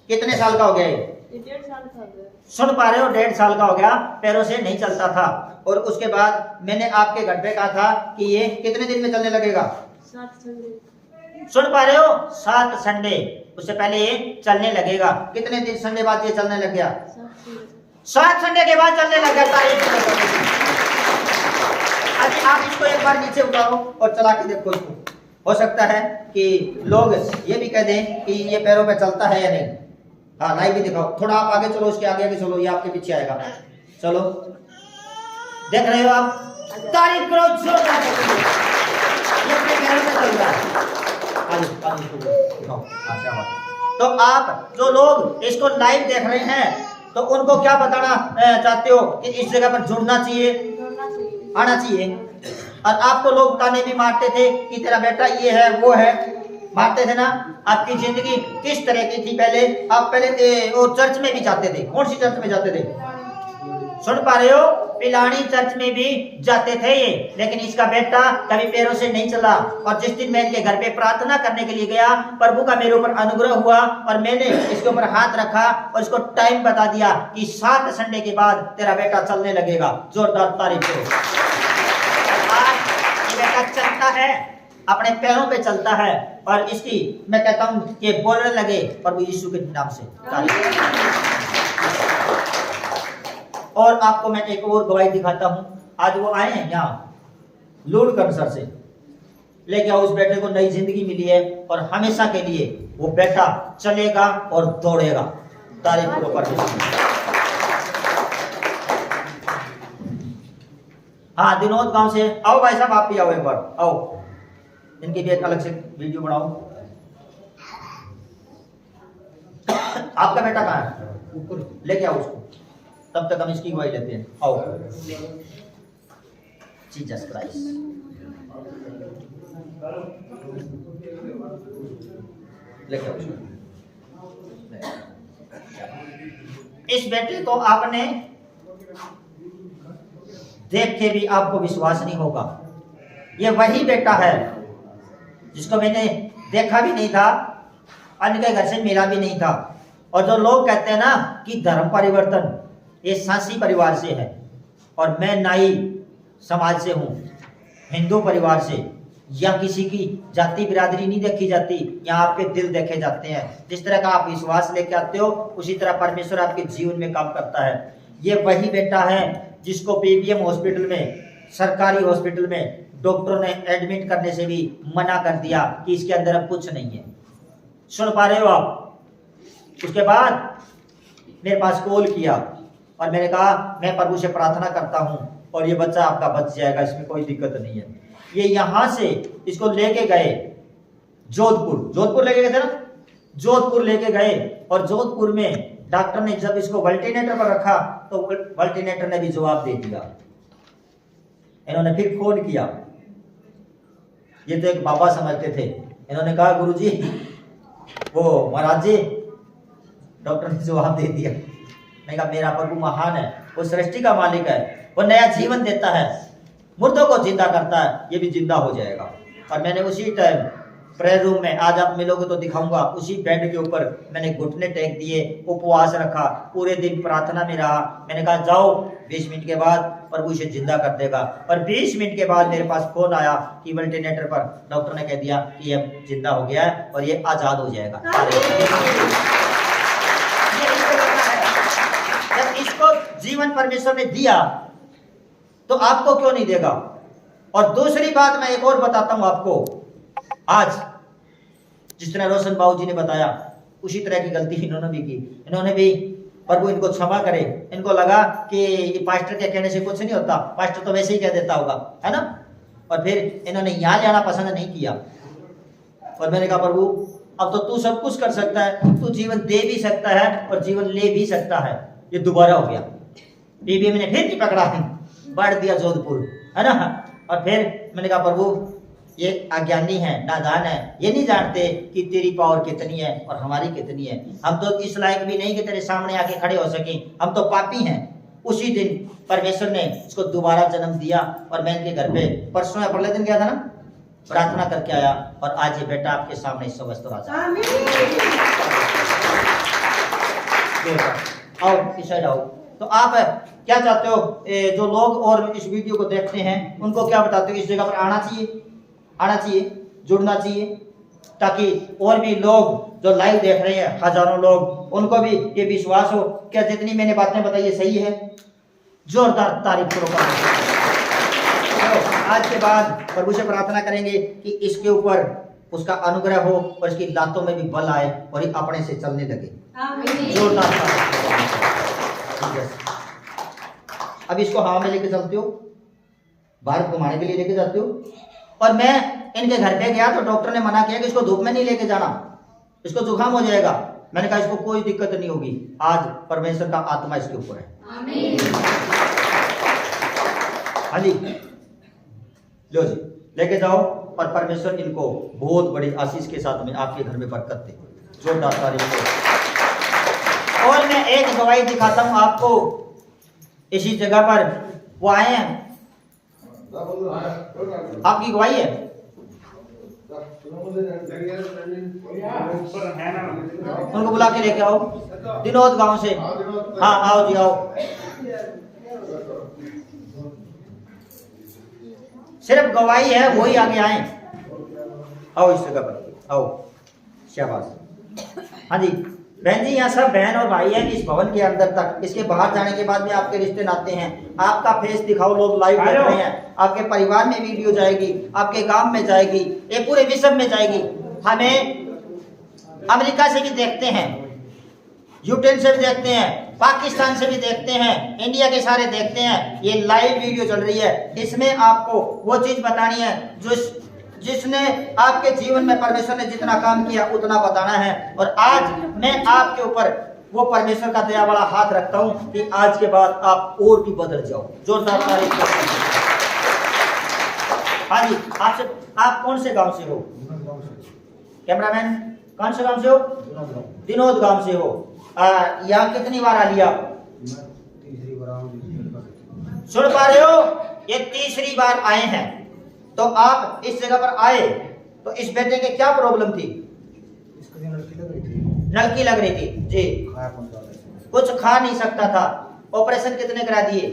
कितने साल का हो गया ये? 1.5 साल का हो गया। सुन पा रहे हो? 1.5 साल का हो गया, पैरों से नहीं चलता था। और उसके बाद मैंने आपके घर पे कहा था कि ये कितने दिन में चलने लगेगा? 7 संडे। सुन पा रहे हो? 7 संडे, उससे पहले ये चलने लगेगा। कितने दिन संडे बाद ये चलने लग गया? 7 संडे के बाद चलने लग गया। अच्छा आप इसको एक बार नीचे उतारो और चला के देखो इसको। हो सकता है कि लोग ये भी कह दें कि ये पैरों पे चलता है या नहीं। हाँ लाइव भी दिखाओ, थोड़ा आप आगे चलो, उसके आगे आगे चलो, ये आपके पीछे आएगा। चलो, देख रहे हो आप? तारीफ करो जोरदार। ये अपने पैरों पे चल रहा है। तो आप जो लोग इसको लाइव देख रहे हैं तो उनको क्या बताना चाहते हो कि इस जगह पर जुड़ना चाहिए, आना चाहिए। और आपको लोग ताने भी मारते थे कि तेरा बेटा ये है वो है, मानते थे ना? आपकी जिंदगी किस तरह की थी पहले? आप पहले वो चर्च में भी जाते थे। कौन सी चर्च में जाते थे? सुन पा रहे हो? पिलानी चर्च में भी जाते थे ये, लेकिन इसका बेटा कभी पैरों से नहीं चला। और जिस दिन मैं इनके घर पे प्रार्थना करने के लिए गया, प्रभु का मेरे ऊपर अनुग्रह हुआ और मैंने इसके ऊपर हाथ रखा और इसको टाइम बता दिया कि 7 संडे के बाद तेरा बेटा चलने लगेगा। जोरदार तारीफ करो। आज ये बेटा चलता है, अपने पैरों पे चलता है और इसकी मैं कहता हूं कि बोलने लगे प्रभु यीशु के नाम से। और आपको मैं एक और गवाही दिखाता हूं। आज वो आए हैं यहाँ लूड कंसर से, लेके उस बेटे को नई जिंदगी मिली है और हमेशा के लिए वो बेटा चलेगा और दौड़ेगा। तारीफ करो परमेश्वर। हाँ, दिनोद गांव से आओ भाई साहब, आप भी आओ एक बार, आओ। इनकी भी एक अलग से वीडियो बनाओ। आपका बेटा कहाँ है? ऊपर लेके आओ उसको, तब तक हम इसकी गवाही लेते हैं। आओ। Jesus Christ. लेके आओ उसको। इस बेटे को आपने देख के भी आपको विश्वास नहीं होगा। ये वही बेटा है जिसको मैंने देखा भी नहीं था, अन्य के घर से मिला भी नहीं था। और जो लोग कहते हैं ना कि धर्म परिवर्तन, ये सांसी परिवार से है और मैं नाई समाज से हूँ, हिंदू परिवार से। या किसी की जाति बिरादरी नहीं देखी जाती, यहाँ आपके दिल देखे जाते हैं। जिस तरह का आप विश्वास लेके आते हो, उसी तरह परमेश्वर आपके जीवन में काम करता है। ये वही बेटा है जिसको पीबीएम हॉस्पिटल में, सरकारी हॉस्पिटल में डॉक्टरों ने एडमिट करने से भी मना कर दिया कि इसके अंदर अब कुछ नहीं है। सुन पा रहे हो आप? उसके बाद मेरे पास कॉल किया और मैंने कहा मैं प्रभु से प्रार्थना करता हूं और ये बच्चा आपका बच जाएगा, इसमें कोई दिक्कत नहीं है। ये यहां से इसको लेके गए जोधपुर लेके गए थे ना, जोधपुर लेके गए और जोधपुर में डॉक्टर ने जब इसको वेंटिलेटर पर रखा तो वेंटिलेटर ने भी जवाब दे दिया। इन्होंने फिर फोन किया, ये तो एक बाबा समझते थे। इन्होंने कहा गुरुजी, वो महाराज जी, डॉक्टर ने जवाब दे दिया। मैंने कहा मेरा प्रभु महान है, वो सृष्टि का मालिक है, वो नया जीवन देता है, मुर्दों को जिंदा करता है, ये भी जिंदा हो जाएगा। और मैंने उसी टाइम प्रेयर रूम में, आज आप मिलोगे तो दिखाऊंगा, उसी बेड के ऊपर मैंने घुटने टेक दिए, उपवास रखा, पूरे दिन प्रार्थना में रहा। मैंने कहा जाओ 20 मिनट के बाद प्रभु इसे जिंदा कर देगा। और 20 मिनट के बाद मेरे पास फोन आया कि वेंटिलेटर पर डॉक्टर ने कह दिया कि ये जिंदा हो गया है और ये आजाद हो जाएगा। जब इसको जीवन परमेश्वर ने दिया तो आपको क्यों नहीं देगा? और दूसरी बात मैं एक और बताता हूं आपको। आज जिस तरह रोशन बाबू जी ने बताया, उसी तरह की गलती इन्होंने भी की। इन्होंने भी, प्रभु इनको क्षमा करे, इनको लगा कि पास्टर के कहने से कुछ नहीं होता, पास्टर तो वैसे ही कह देता होगा, है ना। और फिर इन्होंने यहाँ जाना पसंद नहीं किया। और मैंने कहा प्रभु अब तो तू सब कुछ कर सकता है, तू जीवन दे भी सकता है और जीवन ले भी सकता है। ये दोबारा हो गया, बीबी मैंने फिर नहीं पकड़ा, बढ़ दिया जोधपुर, है ना। और फिर मैंने कहा प्रभु ये अज्ञानी है, नादान है, ये नहीं जानते कि तेरी पावर कितनी है और हमारी कितनी है। हम तो इस लायक भी नहीं कि तेरे सामने आके खड़े हो सके, हम तो पापी हैं। उसी दिन परमेश्वर ने इसको दोबारा जन्म दिया और मैं इनके घर पे परसों या पहले दिन गया था ना, प्रार्थना करके आया और आज ये बेटा आपके सामने इस वक्त राजा। आओ इस साइड आओ। तो आप क्या चाहते हो, जो लोग और इस वीडियो को देखते हैं उनको क्या बताते हो? इस जगह पर आना चाहिए, जुड़ना चाहिए, ताकि और भी लोग जो लाइव देख रहे हैं, हजारों लोग, उनको भी ये विश्वास हो क्या जितनी मैंने बातें बताई ये सही है। जोरदार तारीफ करो। तो आज के बाद प्रभु से प्रार्थना करेंगे कि इसके ऊपर उसका अनुग्रह हो और इसकी लातों में भी बल आए और ये अपने से चलने लगे। जोरदार तारीफ। अब इसको हवा में लेके चलते हो, बाहर घुमाने के लिए लेके जाते हो। और मैं इनके घर पे गया तो डॉक्टर ने मना किया कि इसको धूप में नहीं लेके जाना, इसको जुकाम हो जाएगा। मैंने कहा इसको कोई दिक्कत नहीं होगी, आज परमेश्वर का आत्मा इसके ऊपर है। आमीन। हाँ जी, लो जी लेके जाओ। और परमेश्वर इनको बहुत बड़ी आशीष के साथ में आपके घर में बरकत दे। जोरदार तारीफ हो। और मैं एक गवाही दिखाता हूं आपको, इसी जगह पर वो आए हैं, आपकी गवाही है। उनको बुला के लेके आओ, दिनोद गांव से। हाँ आओ जी आओ, सिर्फ गवाही है, वही आगे आए। आओ इस जगह पर आओ, शाबाश। हाँ जी बहन जी, यहाँ सब बहन और भाई हैं इस भवन के अंदर तक। इसके बाहर जाने के बाद में आपके रिश्ते नाते हैं। आपका फेस दिखाओ, लोग लाइव देख रहे हैं। आपके परिवार में वीडियो जाएगी, आपके गांव में जाएगी, ये पूरे विश्व में जाएगी। हमें अमेरिका से भी देखते हैं, यूक्रेन से भी देखते हैं, पाकिस्तान से भी देखते हैं, इंडिया के सारे देखते हैं। ये लाइव वीडियो चल रही है, इसमें आपको वो चीज बतानी है जिसने आपके जीवन में परमेश्वर ने जितना काम किया उतना बताना है। और आज मैं आपके ऊपर वो परमेश्वर का दया वाला हाथ रखता हूं कि आज के बाद आप और भी बदल जाओ। जोरदार तारीफ। हाँ जी, आप कौन से गांव से हो? कैमरामैन, कौन से गांव से हो? दिनोद गांव से हो। यहाँ कितनी बार आ लिया? सुन पा रहे हो? ये तीसरी बार आए हैं। तो आप इस जगह पर आए तो इस बेटे के क्या प्रॉब्लम थी? नलकी लग रही थी जी, कुछ खा नहीं सकता था। ऑपरेशन कितने करा दिए?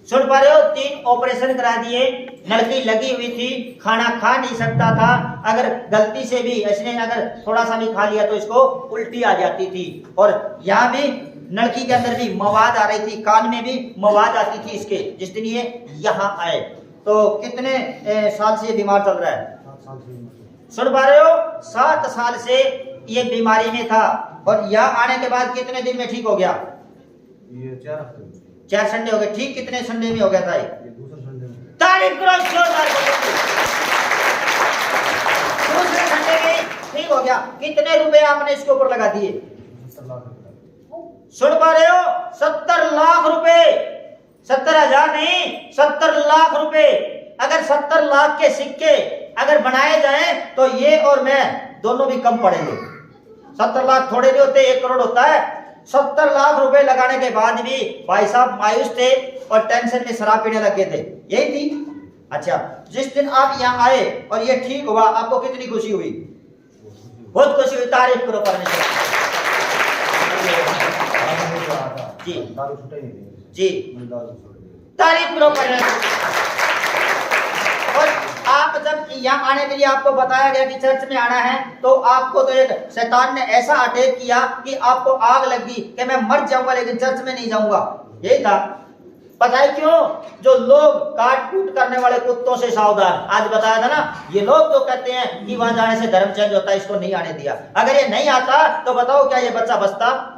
सुन पा रहे हो? 3 ऑपरेशन करा दिए। नलकी लगी हुई थी, खाना खा नहीं सकता था। अगर गलती से भी इसने अगर थोड़ा सा भी खा लिया तो इसको उल्टी आ जाती थी। और यहाँ भी नलकी के अंदर भी मवाद आ रही थी, कान में भी मवाद आती थी इसके। जिस दिन ये यहाँ आए तो कितने साल से ये बीमार चल रहा है? 7 साल से। सुन पा रहे हो? 7 साल से ये बीमारी में था। और यहाँ आने के बाद कितने दिन में ठीक हो गया? ये 4 हफ्ते 4 संडे हो गए। ठीक कितने संडे में हो गया था? ये दूसरे संडे में। तारीफ करो, जोरदार दूसरे संडे में ठीक हो गया। कितने रुपए आपने इसके ऊपर लगा दिए? 70 लाख रुपए। सुन पा रहे हो? 70 लाख रुपए। 70,000 नहीं, 70 लाख रुपए। अगर 70 लाख के सिक्के अगर बनाए जाएं तो ये और मैं दोनों भी कम पड़ेंगे। 70 लाख थोड़े नहीं होते, 1 करोड़ होता है। 70 लाख रुपए लगाने के बाद भी भाई साहब मायूस थे और टेंशन में शराब पीने लगे थे, यही थी। अच्छा, जिस दिन आप यहाँ आए और ये ठीक हुआ, आपको कितनी खुशी हुई? बहुत खुशी हुई। तारीफ करो परमेश्वर जी दारू छूटा ही नहीं जी, दारू छोड़ दी। तारीफ करो परमेश्वर। और आप जब यहाँ आने के लिए आपको बताया गया कि चर्च में आना है, तो आपको तो एक शैतान ने ऐसा अटैक किया कि आपको आग लगी कि मैं मर जाऊंगा लेकिन चर्च में नहीं जाऊंगा। यही था। पता है क्यों? जो लोग काट कूट करने वाले कुत्तों से सावधान। आज बताया था ना, ये लोग जो कहते हैं कि वहां जाने से धर्म चेंज होता है, इसको नहीं आने दिया। अगर ये नहीं आता तो बताओ क्या ये बच्चा बचता?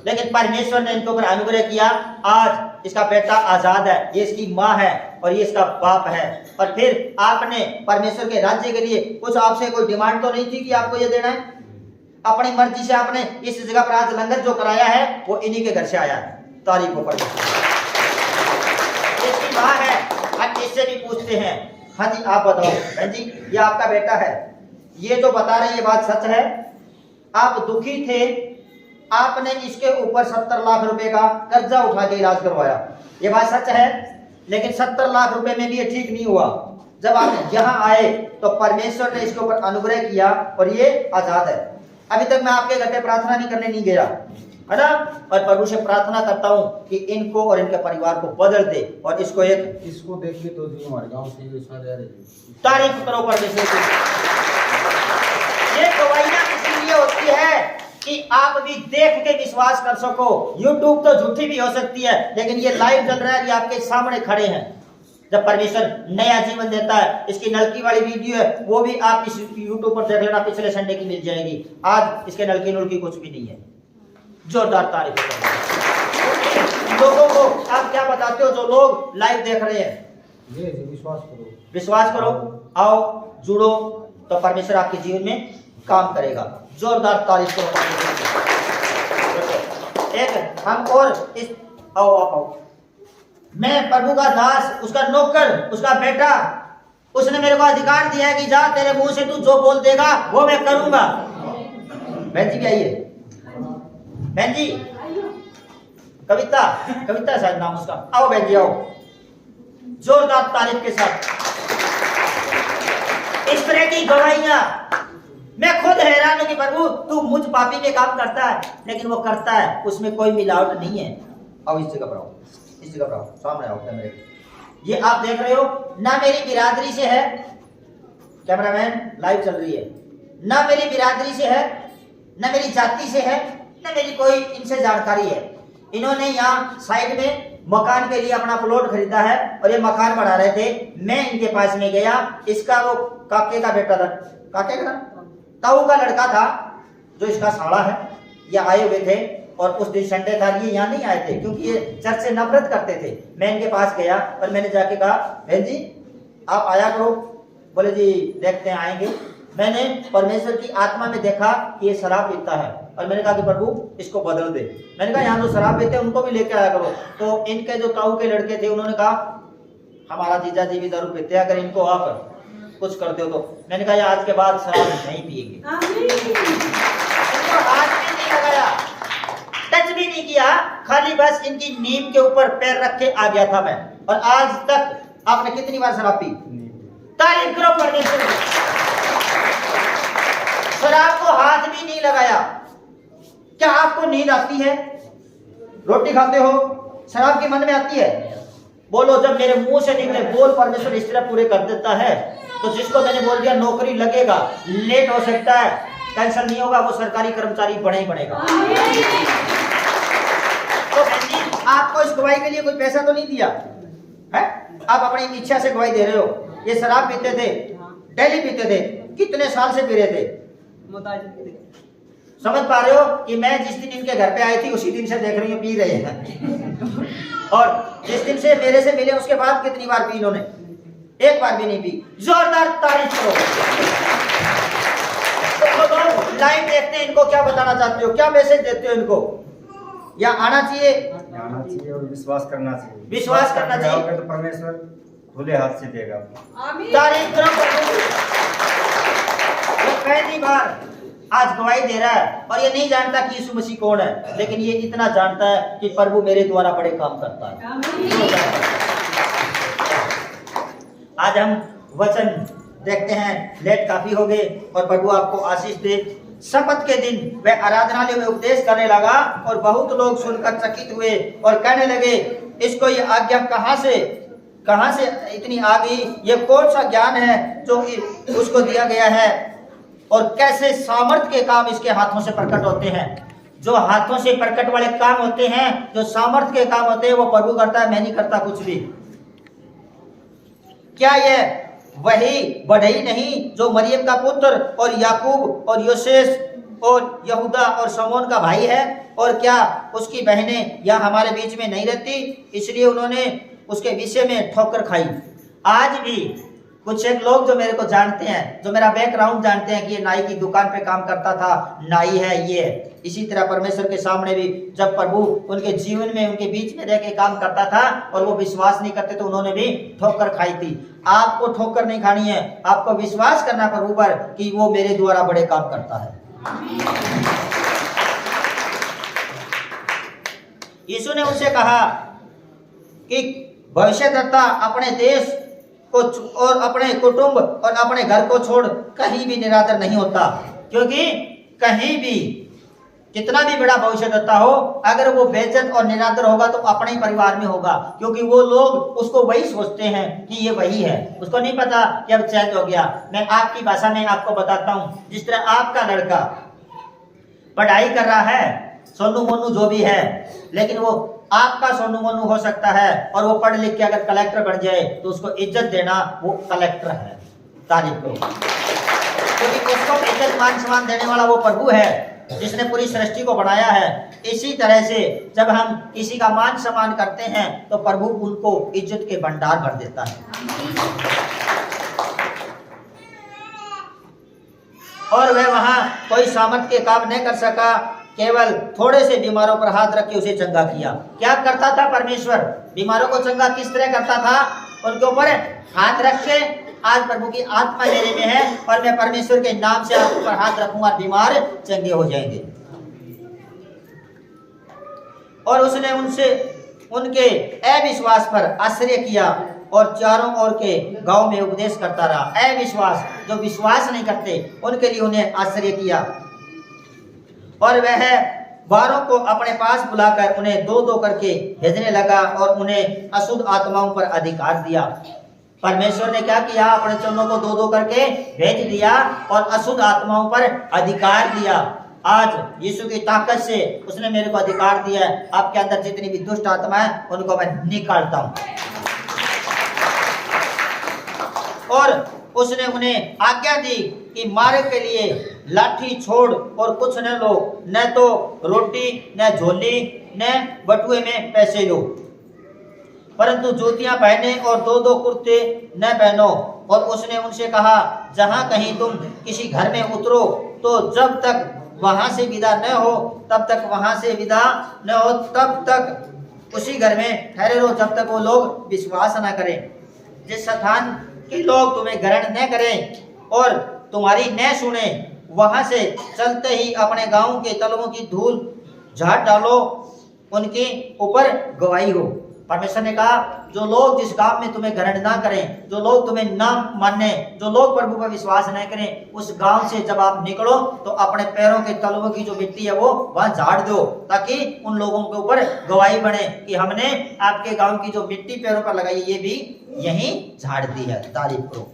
लेकिन परमेश्वर ने इनके ऊपर अनुग्रह किया। आज इसका बेटा आजाद है, ये इसकी माँ है और ये इसका बाप है। और फिर आपने परमेश्वर के राज्य के लिए कुछ आपसे कोई डिमांड तो नहीं थी कि आपको ये देना है। अपनी मर्जी से आपने इस जगह पर आज लंगर जो कराया है वो इन्हीं के घर से आया है। तारीफ हो परमेश्वर। इसकी माँ है, हम इससे भी पूछते हैं। हाँ जी आप बताओ बहन जी, ये आपका बेटा है, ये जो बता रहे ये बात सच है? आप दुखी थे, आपने इसके ऊपर 70 लाख रुपए का कर्जा उठा के इलाज करवाया, ये बात सच है। लेकिन 70 लाख रुपए में भी ये ठीक नहीं हुआ। जब आप यहाँ आए तो परमेश्वर ने इसके ऊपर अनुग्रह किया और ये आजाद है। अभी तक मैं आपके घर पे प्रार्थना नहीं करने नहीं गया, है ना? और प्रभु से प्रार्थना करता हूँ कि इनको और इनके परिवार को बदल दे और इसको देखिए तो जी हमारे गांव से सारे आ रहे हैं। तारीफ करो परमेश्वर की। ये गवाहियां इसलिए होती है कि आप भी देख के विश्वास कर सको। YouTube तो झूठी भी हो सकती है, लेकिन ये लाइव चल रहा है, ये आपके सामने खड़े हैं। जब परमेश्वर नया जीवन देता है, इसकी नलकी वाली वीडियो है, वो भी आप इस YouTube पर देख लेना, पिछले संडे की मिल जाएगी। आज इसके नलकी नुलकी कुछ भी नहीं है। जोरदार तारीफ लोगों को आप क्या बताते हो जो लोग लाइव देख रहे हैं? विश्वास करो, विश्वास करो, आओ जुड़ो, तो परमेश्वर आपके जीवन में काम करेगा। जोरदार तारीफ करो। एक हम और इस आओ आप आओ। मैं प्रभु का दास, उसका नौकर, उसका बेटा, उसने मेरे को अधिकार दिया है कि जा तेरे मुंह से तू जो बोल देगा वो मैं करूंगा। बहन जी भी आइए। बहन जी कविता, कविता शायद नाम उसका, आओ बहन जी आओ, जोरदार तारीफ के साथ। इस तरह की गवाहियां मैं खुद हैरान हूं कि प्रभु तू मुझ पापी में काम करता है, लेकिन वो करता है, उसमें कोई मिलावट नहीं है। आओ इस जगह पर आओ, इस जगह पर आओ, सामने आओ कैमरे। ये आप देख रहे हो ना मेरी बिरादरी से है, कैमरामैन लाइव चल रही है, ना मेरी बिरादरी से है, ना मेरी जाति से है, ना मेरी कोई इनसे जानकारी है। इन्होंने यहाँ साइड में मकान के लिए अपना प्लॉट खरीदा है और ये मकान बढ़ा रहे थे। मैं इनके पास में गया, इसका वो काके का बेटा था, काके का ताऊ का लड़का था जो इसका साला है, ये आए हुए थे और उस दिन संडे था, ये यहाँ नहीं आए थे क्योंकि ये चर्च से नफरत करते थे। मैं इनके पास गया और मैंने जाके कहा बहन जी आप आया करो, बोले जी देखते हैं आएंगे। मैंने परमेश्वर की आत्मा में देखा कि ये शराब पीता है और मैंने कहा कि प्रभु इसको बदल दे। मैंने कहा यहाँ जो शराब पीते हैं उनको भी लेके आया करो। तो इनके जो ताऊ के लड़के थे उन्होंने कहा हमारा जीजा जी भी दारू पीते हैं, अगर इनको आप कुछ करते हो तो। मैंने कहा आज के बाद शराब नहीं पिएंगे। इनको हाथ भी नहीं लगाया, टच भी नहीं किया, खाली बस इनकी नीम के ऊपर पैर रख के आ गया था मैं। और आज तक आपने कितनी बार शराब पी? तारीफ करो परमेश्वर की। शराब को हाथ भी नहीं लगाया। क्या आपको नींद आती है? रोटी खाते हो, शराब की मन में आती है? बोलो जब मेरे मुंह से निकले बोल परमेश्वर इस तरह पूरे कर देता है। तो जिसको मैंने बोल दिया नौकरी लगेगा, लेट हो सकता है, कैंसिल नहीं होगा, वो सरकारी कर्मचारी बने ही बनेगा। तो बहन जी आपको इस गवाही के लिए कोई पैसा तो नहीं दिया है, आप अपनी इच्छा से गवाही दे रहे हो। ये शराब पीते थे, डेली पीते थे, कितने साल से पी रहे थे? समझ पा रहे हो कि मैं जिस दिन इनके घर पे आई थी उसी दिन से देख रही हूँ पी रहे हैं। और जिस दिन से मेरे से मिले उसके बाद कितनी बार पी इन्होंने? एक बार भी नहीं पी। जोरदार तारीफ करो। तो लाइव देखते हैं, इनको क्या बताना चाहते हो, क्या मैसेज देते हो इनको? या आना चाहिए, आना चाहिए और विश्वास करना चाहिए। विश्वास करना चाहिए तो परमेश्वर खुले हाथ से देगा। तारीफ करो। पहली बार आज गवाही दे रहा है और ये नहीं जानता कि यीशु मसीह कौन है, लेकिन ये इतना जानता है कि प्रभु मेरे द्वारा बड़े काम करता है। आज हम वचन देखते हैं, लेट काफी हो गए और प्रभु आपको आशीष दे। शपथ के दिन वह आराधनालय में उपदेश करने लगा और बहुत लोग सुनकर चकित हुए और कहने लगे इसको ये आज्ञा कहाँ से इतनी आ गई? ये कौन सा ज्ञान है जो उसको दिया गया है और कैसे सामर्थ के काम इसके हाथों से प्रकट होते हैं? जो हाथों से प्रकट वाले काम होते हैं, जो सामर्थ के काम होते हैं, वो प्रभु करता है, मैं नहीं करता कुछ भी। क्या यह वही बढ़ई नहीं जो मरियम का पुत्र और याकूब और योसेस और यहूदा और शमौन का भाई है? और क्या उसकी बहनें यहाँ हमारे बीच में नहीं रहती? इसलिए उन्होंने उसके विषय में ठोकर खाई। आज भी कुछ एक लोग जो मेरे को जानते हैं, जो मेरा बैकग्राउंड जानते हैं कि ये नाई की दुकान पे काम करता था, नाई है ये। इसी तरह परमेश्वर के सामने भी जब प्रभु उनके जीवन में उनके बीच में रह के काम करता था और वो विश्वास नहीं करते तो उन्होंने भी ठोकर खाई थी। आपको ठोकर नहीं खानी है, आपको विश्वास करना प्रभु पर कि वो मेरे द्वारा बड़े काम करता है। यीशु ने उनसे कहा कि भविष्यद्वक्ता अपने देश को और अपने कुटुंब और अपने घर को छोड़ कहीं भी निरादर नहीं होता, क्योंकि कहीं भी कितना भी बड़ा भविष्यद्वक्ता हो, अगर वो बेइज्जत और निरादर होगा तो अपने ही परिवार में होगा, क्योंकि वो लोग उसको वही सोचते हैं कि ये वही है। उसको नहीं पता कि अब चेंज हो गया। मैं आपकी भाषा में आपको बताता हूँ, जिस तरह आपका लड़का पढ़ाई कर रहा है, सोनू मोनू जो भी है, लेकिन वो आपका सोनू मोनू हो सकता है और वो पढ़ लिख के अगर कलेक्टर बन जाए तो उसको इज्जत देना, वो कलेक्टर है। तारीफ करो, क्योंकि उसको इज्जत मान सम्मान देने वाला वो प्रभु है जिसने पूरी सृष्टि को बनाया है। इसी तरह से जब हम किसी का मान सम्मान करते हैं तो प्रभु उनको इज्जत के भंडार भर देता है। और वह वहां कोई सामर्थ के काम नहीं कर सका, केवल थोड़े से बीमारों पर हाथ रख के उसे चंगा किया। क्या करता था परमेश्वर? बीमारों को चंगा किस तरह करता था? उनके ऊपर हाथ रख के आज प्रभु की आत्मा मेरे में है और मैं परमेश्वर के नाम से आपके ऊपर हाथ रखूंगा, बीमार चंगे हो जाएंगे। और उसने उनसे उनके अविश्वास पर आश्रय किया और चारों ओर के गांव में उपदेश करता रहा। अविश्वास, जो विश्वास नहीं करते, उनके लिए उन्हें आश्रय किया। और वह बारों को अपने पास बुलाकर उन्हें दो दो करके भेजने लगा और उन्हें अशुद्ध आत्माओं पर अधिकार दिया। परमेश्वर ने क्या किया? अपने चरणों को दो दो करके भेज दिया और अशुद्ध आत्माओं पर अधिकार दिया। आज यीशु की ताकत से उसने मेरे को अधिकार दिया है। आपके अंदर जितनी भी दुष्ट आत्मा है उनको मैं निकालता हूं। और उसने उन्हें आज्ञा दी कि मार्ग के लिए लाठी छोड़ और कुछ न लो, न तो रोटी, न झोली, न बटुए में पैसे लो, परंतु जूतियां पहने और दो दो कुर्ते न पहनो। और उसने उनसे कहा, जहां कहीं तुम किसी घर में उतरो तो जब तक वहां से विदा न हो तब तक वहां से विदा न हो तब तक उसी घर में ठहरे रहो, जब तक वो लोग विश्वास न करें। जिस स्थान के लोग तुम्हें ग्रहण न करें और तुम्हारी न सुने, वहां से चलते ही अपने गांव के तलवों की धूल झाड़ डालो, उनके ऊपर गवाही हो। परमेश्वर ने कहा, जो लोग जिस गांव में तुम्हें ग्रहण ना करें, जो लोग तुम्हें ना माने, जो लोग प्रभु पर विश्वास न करें, उस गांव से जब आप निकलो तो अपने पैरों के तलवों की जो मिट्टी है वो वहां झाड़ दो, ताकि उन लोगों के ऊपर गवाही बने कि हमने आपके गांव की जो मिट्टी पैरों पर लगाई ये भी यहीं झाड़ दी है। तारीफ करो।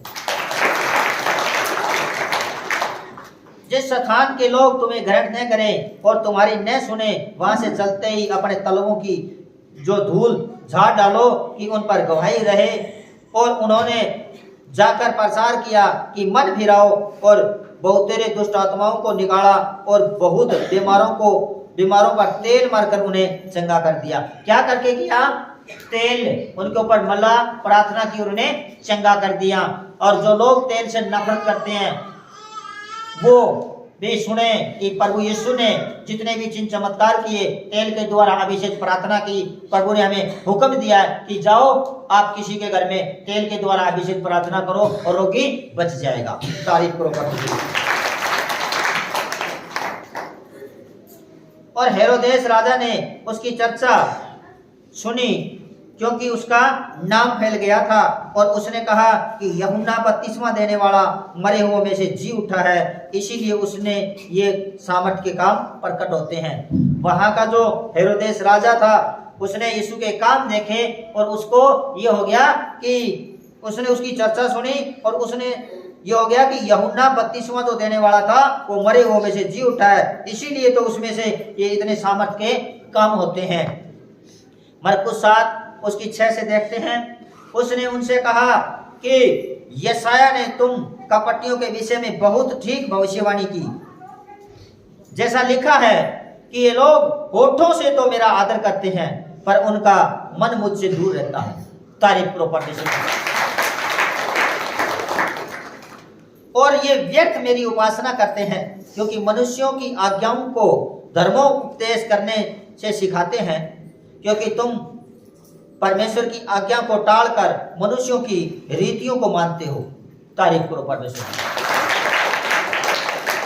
जिस स्थान के लोग तुम्हें ग्रहण न करें और तुम्हारी न सुने, वहां से चलते ही अपने तलवों की जो धूल झाड़ डालो कि उन पर गवाही रहे। और उन्होंने जाकर प्रचार किया कि मन फिराओ, और बहुतेरे दुष्ट आत्माओं को निकाला और बहुत बीमारों पर तेल मारकर उन्हें चंगा कर दिया। क्या करके किया? तेल उनके ऊपर मला, प्रार्थना की और उन्हें चंगा कर दिया। और जो लोग तेल से नफरत करते हैं वो भी सुने कि प्रभु यीशु ने जितने भी चिन्ह चमत्कार किए, तेल के द्वारा अभिषेक प्रार्थना की। प्रभु ने हमें हुक्म दिया है कि जाओ आप किसी के घर में तेल के द्वारा अभिषेक प्रार्थना करो और रोगी बच जाएगा। तारीफ करो प्रभु की। और हेरोदेस राजा ने उसकी चर्चा सुनी, क्योंकि उसका नाम फैल गया था। और उसने कहा कि यूहन्ना बपतिस्मा देने वाला मरे हुओं में से जी उठा है, इसीलिए उसने ये सामर्थ के काम प्रकट होते हैं। वहां का जो हेरोदेस राजा था उसने यीशु के काम देखे और उसको ये हो गया कि उसने उसकी चर्चा सुनी और उसने ये हो गया कि यूहन्ना बपतिस्मा जो देने वाला था वो मरे हुओं में से जी उठा है, इसीलिए तो उसमें से ये इतने सामर्थ के काम होते हैं। मरकुस 7 उसकी 6 से देखते हैं। उसने उनसे कहा कि यशायाह ने तुम कपटियों के विषय में बहुत ठीक भविष्यवाणी की, जैसा लिखा है कि ये लोग होठों से तो मेरा आदर करते हैं पर उनका मन मुझसे दूर रहता है। तारीफ करो परमेश्वर। और ये व्यर्थ मेरी उपासना करते हैं, क्योंकि मनुष्यों की आज्ञाओं को धर्मोपदेश करने से सिखाते हैं, क्योंकि तुम परमेश्वर की आज्ञा को टालकर मनुष्यों की रीतियों को मानते हो। तारीफ करो परमेश्वर।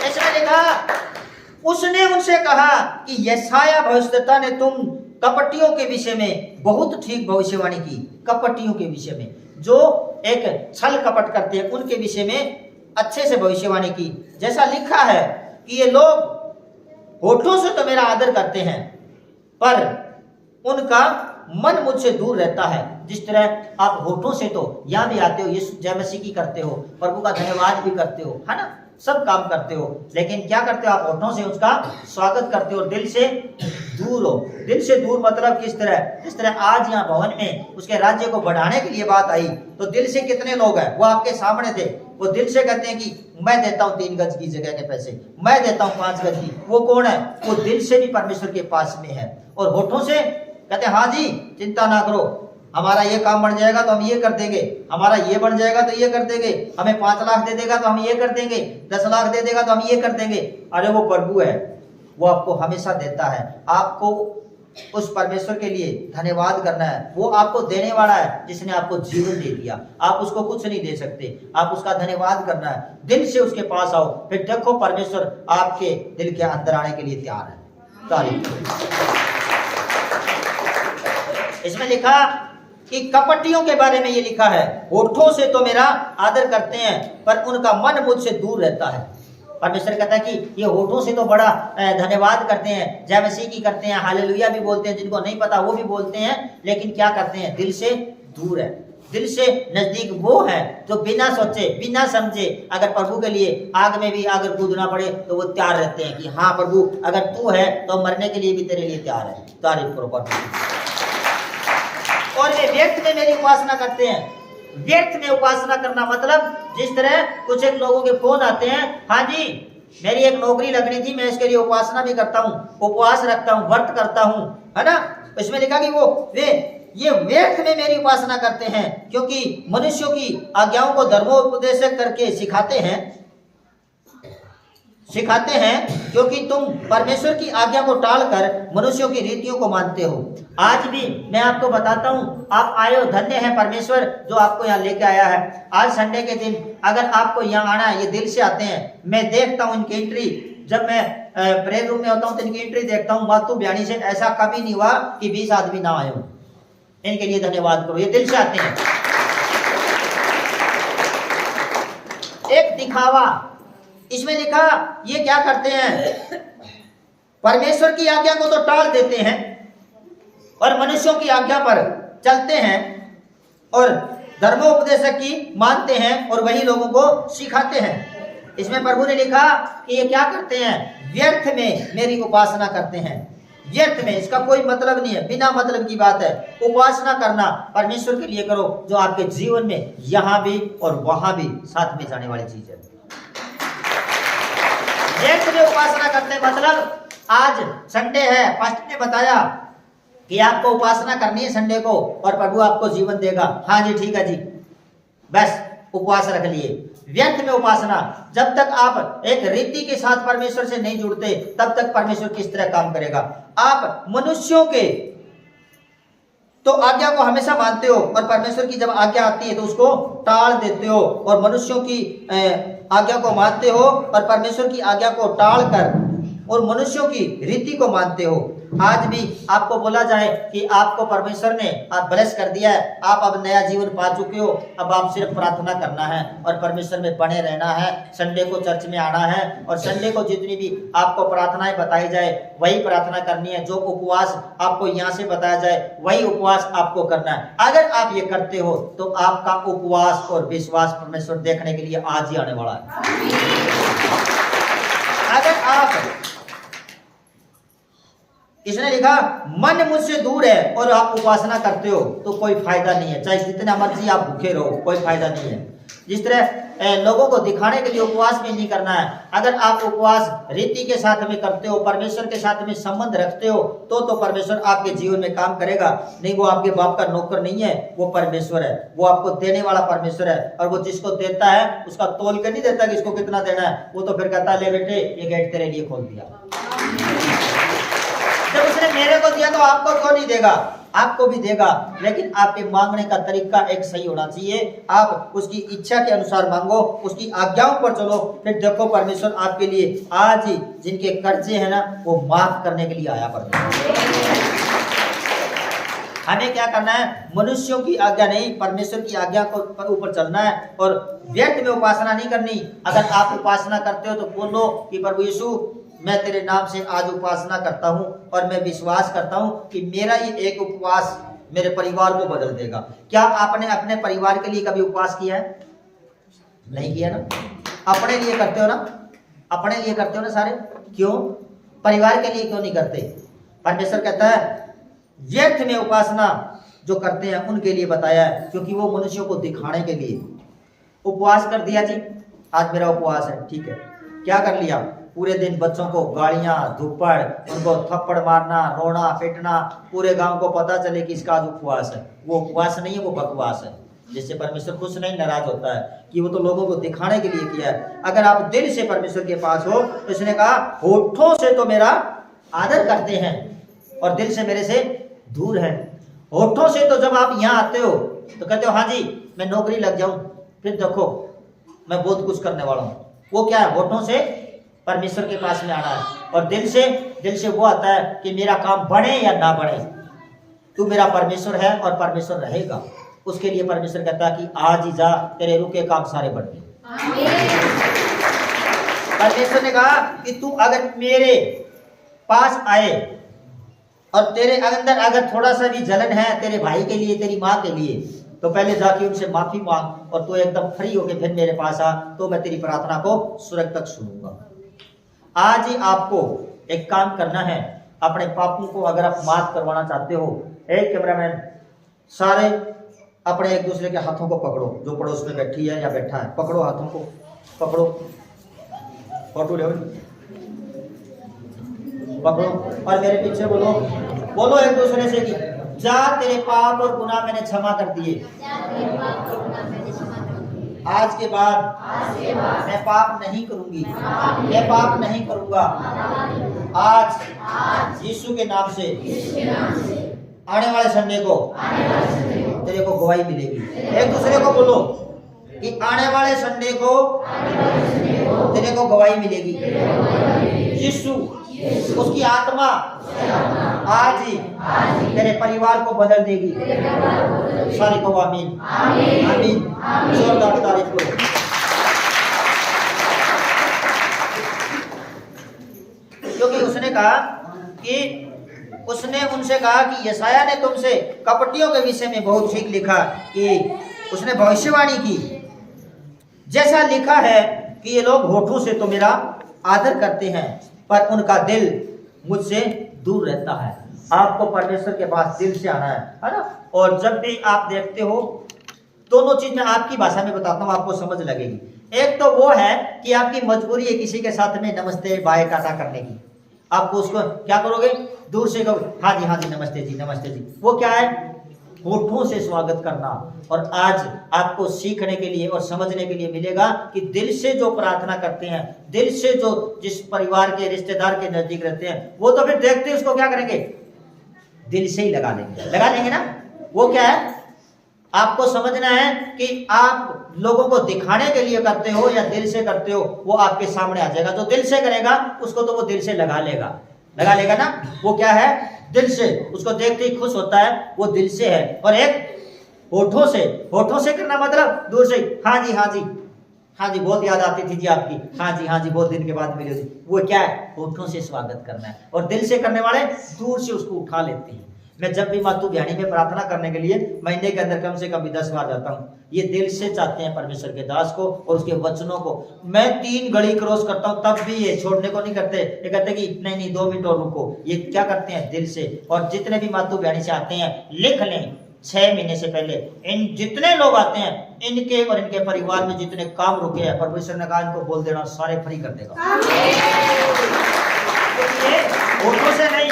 इसमें लिखा, उसने उनसे कहा कि यशायाह भविष्यद्वक्ता ने तुम कपटियों के विषय में बहुत ठीक भविष्यवाणी की। कपटियों के विषय में, जो एक छल कपट करते हैं, उनके विषय में अच्छे से भविष्यवाणी की, जैसा लिखा है कि ये लोग होठों से तो मेरा आदर करते हैं पर उनका मन मुझसे दूर रहता है। जिस तरह आप होठों से तो यहाँ भी आते हो, यीशु जय मसीह की करते हो, प्रभु का धन्यवाद भी करते हो, है ना, सब काम करते हो, लेकिन क्या करते हो? आप होठों से उसका स्वागत करते हो, दिल से दूर हो। दिल से दूर मतलब किस तरह? जिस तरह आज यहाँ भवन में उसके राज्य को बढ़ाने के लिए बात आई, तो दिल से कितने लोग हैं? वो आपके सामने थे, वो दिल से कहते हैं कि मैं देता हूँ 3 गज की जगह के पैसे, मैं देता हूँ 5 गज की। वो कौन है? वो दिल से भी परमेश्वर के पास में है। और होठों से कहते हाँ जी चिंता ना करो, हमारा ये काम बन जाएगा तो हम ये कर देंगे, हमारा ये बन जाएगा तो ये कर देंगे, हमें 5 लाख दे देगा तो हम ये कर देंगे, 10 लाख दे देगा तो हम ये कर देंगे। अरे वो प्रभु है, वो आपको हमेशा देता है। आपको उस परमेश्वर के लिए धन्यवाद करना है। वो आपको देने वाला है जिसने आपको जीवन दे दिया। आप उसको कुछ नहीं दे सकते, आप उसका धन्यवाद करना है। दिल से उसके पास आओ, फिर देखो परमेश्वर आपके दिल के अंदर आने के लिए तैयार है। तारीफ। इसमें लिखा कि कपटियों के बारे में ये लिखा है, होठों से तो मेरा आदर करते हैं पर उनका मन मुझसे दूर रहता है। परमेश्वर कहता है कि ये होठों से तो बड़ा धन्यवाद करते हैं, जय मसीह की करते हैं, हालेलुया भी बोलते हैं, जिनको नहीं पता वो भी बोलते हैं, लेकिन क्या करते हैं? दिल से दूर है। दिल से नजदीक वो है जो बिना सोचे बिना समझे अगर प्रभु के लिए आग में भी अगर कूदना पड़े तो वो तैयार रहते हैं कि हाँ प्रभु अगर तू है तो मरने के लिए भी तेरे लिए तैयार है। तारीफ करो परमेश्वर। और वे व्यर्थ में मेरी उपासना करते हैं। व्यर्थ में उपासना करना मतलब जिस तरह कुछ एक लोगों के फोन आते हैं, हाँ जी मेरी एक नौकरी लगनी थी, मैं इसके लिए उपासना भी करता हूँ, उपवास रखता हूँ, व्रत करता हूँ, है ना। इसमें लिखा कि ये व्यर्थ में मेरी उपासना करते हैं क्योंकि मनुष्यों की आज्ञाओं को धर्मोपदेश करके सिखाते हैं क्योंकि तुम परमेश्वर की आज्ञा को टालकर मनुष्यों की रीतियों को मानते हो। आज भी मैं आपको बताता हूँ, आप आए हो, धन्य है परमेश्वर जो आपको यहाँ लेके आया है। आज संडे के दिन अगर आपको यहाँ आना है, ये दिल से आते हैं। मैं देखता हूँ इनकी एंट्री, जब मैं प्रेयर रूम में होता हूँ तो इनकी एंट्री देखता हूँ, मातू बयानी से ऐसा कभी नहीं हुआ कि 20 आदमी ना आए हो। इनके लिए धन्यवाद करो, ये दिल से आते हैं। एक दिखावा, इसमें लिखा ये क्या करते हैं? परमेश्वर की आज्ञा को तो टाल देते हैं और मनुष्यों की आज्ञा पर चलते हैं और धर्मोपदेशक की मानते हैं और वही लोगों को सिखाते हैं। इसमें प्रभु ने लिखा कि ये क्या करते हैं? व्यर्थ में मेरी उपासना करते हैं। व्यर्थ में, इसका कोई मतलब नहीं है, बिना मतलब की बात है। उपासना करना परमेश्वर के लिए करो जो आपके जीवन में यहाँ भी और वहां भी साथ में जाने वाली चीज है। व्यर्थ में उपासना करते मतलब आज संडे है, पास्टर ने बताया कि आपको उपासना करनी है संडे को और प्रभु आपको जीवन देगा। हाँ जी ठीक है जी, बस उपवास रख लिए। व्यर्थ में उपासना, जब तक आप एक रीति के साथ परमेश्वर से नहीं जुड़ते तब तक परमेश्वर किस तरह काम करेगा। आप मनुष्यों के तो आज्ञा को हमेशा मानते हो और परमेश्वर की जब आज्ञा आती है तो उसको टाल देते हो, और मनुष्यों की आज्ञा को मानते हो और परमेश्वर की आज्ञा को टाल कर और मनुष्यों की रीति को मानते हो। आज भी आपको बोला जाए कि आपको परमेश्वर ने आप ब्लेस कर दिया है, आप अब नया जीवन पा चुके हो, अब आप सिर्फ प्रार्थना करना है और परमेश्वर में बने रहना है। संडे को चर्च में आना है और संडे को जितनी भी आपको प्रार्थनाएं बताई जाए वही प्रार्थना करनी है। जो उपवास आपको यहाँ से बताया जाए वही उपवास आपको करना है। अगर आप ये करते हो तो आपका उपवास और विश्वास परमेश्वर देखने के लिए आज ही आने वाला है। अगर आप, इसने लिखा मन मुझसे दूर है और आप उपासना करते हो तो कोई फायदा नहीं है। चाहे जितना मर्जी आप भूखे रहो, कोई फायदा नहीं है। जिस तरह लोगों को दिखाने के लिए उपवास भी नहीं करना है। अगर आप उपवास रीति के साथ में करते हो, परमेश्वर के साथ में संबंध रखते हो तो परमेश्वर आपके जीवन में काम करेगा। नहीं, वो आपके बाप का नौकर नहीं है, वो परमेश्वर है, वो आपको देने वाला परमेश्वर है। और वो जिसको देता है उसका तोल के नहीं देता कि इसको कितना देना है, वो तो फिर कहता है ले बेटे ये गेट तेरे लिए खोल दिया। जब उसने मेरे को दिया तो आपको क्यों नहीं देगा? आपको भी देगा, लेकिन आपके मांगने का तरीका एक सही होना चाहिए। आप उसकी इच्छा के अनुसार मांगो, उसकी आज्ञाओं पर चलो, फिर देखो परमेश्वर आपके लिए आज ही जिनके कर्जे हैं ना वो माफ करने के लिए आया परमेश्वर। हमें क्या करना है? मनुष्यों की आज्ञा नहीं, परमेश्वर की आज्ञा को ऊपर चलना है और व्यर्थ में उपासना नहीं करनी। अगर आप उपासना करते हो तो बोलो कि प्रभु यीशु मैं तेरे नाम से आज उपासना करता हूं और मैं विश्वास करता हूं कि मेरा ये एक उपवास मेरे परिवार को बदल देगा। क्या आपने अपने परिवार के लिए कभी उपवास किया है? नहीं किया ना? अपने लिए करते हो ना? अपने लिए करते हो ना सारे? क्यों? परिवार के लिए क्यों नहीं करते? परमेश्वर कहता है व्यर्थ में उपासना जो करते हैं उनके लिए बताया है, क्योंकि वो मनुष्यों को दिखाने के लिए उपवास कर दिया। जी आज मेरा उपवास है, ठीक है, क्या कर लिया? पूरे दिन बच्चों को गालियां, धुप्पड़, उनको थप्पड़ मारना, रोना पिटना, पूरे गांव को पता चले कि इसका आज उपवास है। वो उपवास नहीं है, वो बकवास है, जिससे परमेश्वर खुश नहीं, नाराज होता है कि वो तो लोगों को दिखाने के लिए किया है। अगर आप दिल से परमेश्वर के पास हो तो इसने कहा होठों से तो मेरा आदर करते हैं और दिल से मेरे से दूर है। होठों से तो जब आप यहाँ आते हो तो कहते हो हाँ जी मैं नौकरी लग जाऊं, फिर देखो मैं बहुत कुछ करने वाला हूँ। वो क्या है? होठों से परमेश्वर के पास में आना है, और दिल से वो आता है कि मेरा काम बढ़े या ना बढ़े, तू मेरा परमेश्वर है और परमेश्वर रहेगा। उसके लिए परमेश्वर कहता है कि आज ही जा, तेरे रुके काम सारे बढ़ गए। परमेश्वर ने कहा कि तू अगर मेरे पास आए और तेरे अंदर अगर थोड़ा सा भी जलन है तेरे भाई के लिए, तेरी माँ के लिए, तो पहले जाके उनसे माफी मांग और तू एकदम फ्री होके फिर मेरे पास आ, तो मैं तेरी प्रार्थना को स्वर्ग तक सुनूंगा। आज ही आपको एक काम करना है, अपने पापों को अगर आप माफ करवाना चाहते हो, एक कैमरामैन सारे अपने एक दूसरे के हाथों को पकड़ो, जो पड़ोस में बैठी है या बैठा है, पकड़ो हाथों को, पकड़ो, फोटो ले पकड़ो और मेरे पीछे बोलो, बोलो एक दूसरे से कि जा तेरे पाप और गुनाह मैंने क्षमा कर दिए, आज के बाद मैं पाप नहीं करूंगी, मैं पाप नहीं करूंगा। आज यीशु के नाम से आने वाले संडे को तेरे को गवाही मिलेगी। एक दूसरे को बोलो कि आने वाले संडे को तेरे को गवाही मिलेगी। यीशु उसकी आत्मा आज ही तेरे परिवार को बदल देगी। सारे को आमीन आमीन, जोरदार तारीफ करो। क्योंकि उसने कहा कि उसने उनसे कहा कि यशायाह ने तुमसे कपटियों के विषय में बहुत ठीक लिखा, कि उसने भविष्यवाणी की, जैसा लिखा है कि ये लोग होठों से तो मेरा आदर करते हैं पर उनका दिल मुझसे दूर रहता है। आपको परमेश्वर के पास दिल से आना है ना। और जब भी आप देखते हो, दोनों चीज मैं आपकी भाषा में बताता हूँ, आपको समझ लगेगी। एक तो वो है कि आपकी मजबूरी है किसी के साथ में नमस्ते बाय टाटा करने की, आपको उसको क्या करोगे? दूर से कहोगे हाँ जी नमस्ते जी नमस्ते जी। वो क्या है? होठों से स्वागत करना। और आज आपको सीखने के लिए और समझने के लिए मिलेगा कि दिल से जो प्रार्थना करते हैं, दिल से जो जिस परिवार के रिश्तेदार के नजदीक रहते हैं, वो तो फिर देखते उसको क्या करेंगे? दिल से ही लगा लेंगे ना। वो क्या है? आपको समझना है कि आप लोगों को दिखाने के लिए करते हो या दिल से करते हो, वो आपके सामने आ जाएगा। जो दिल से करेगा उसको तो वो दिल से लगा लेगा ना। वो क्या है? दिल से, उसको देखते ही खुश होता है, वो दिल से है। और एक होठों से करना मतलब दूर से हाँ जी बहुत याद आती थी जी आपकी, हाँ जी बहुत दिन के बाद मिले थी। वो क्या है? होठों से स्वागत करना है। और दिल से करने वाले दूर से उसको उठा लेते हैं। मैं जब भी मातू बयानी में प्रार्थना करने के लिए महीने के अंदर कम से कम 10 बार जाता हूँ। ये दिल से चाहते हैं परमेश्वर के दास को और उसके वचनों को। मैं 3 गली क्रॉस करता हूँ तब भी ये छोड़ने को नहीं करते। ये कहते कि नहीं 2 मिनट और रुको। ये क्या करते हैं? दिल से। और जितने भी मातू बयानी से आते हैं, लिख लें 6 महीने से पहले इन जितने लोग आते हैं, इनके और इनके परिवार में जितने काम रुके हैं, परमेश्वर ने कहा इनको बोल देना, सारे फ्री कर देगा। होठों से नहीं,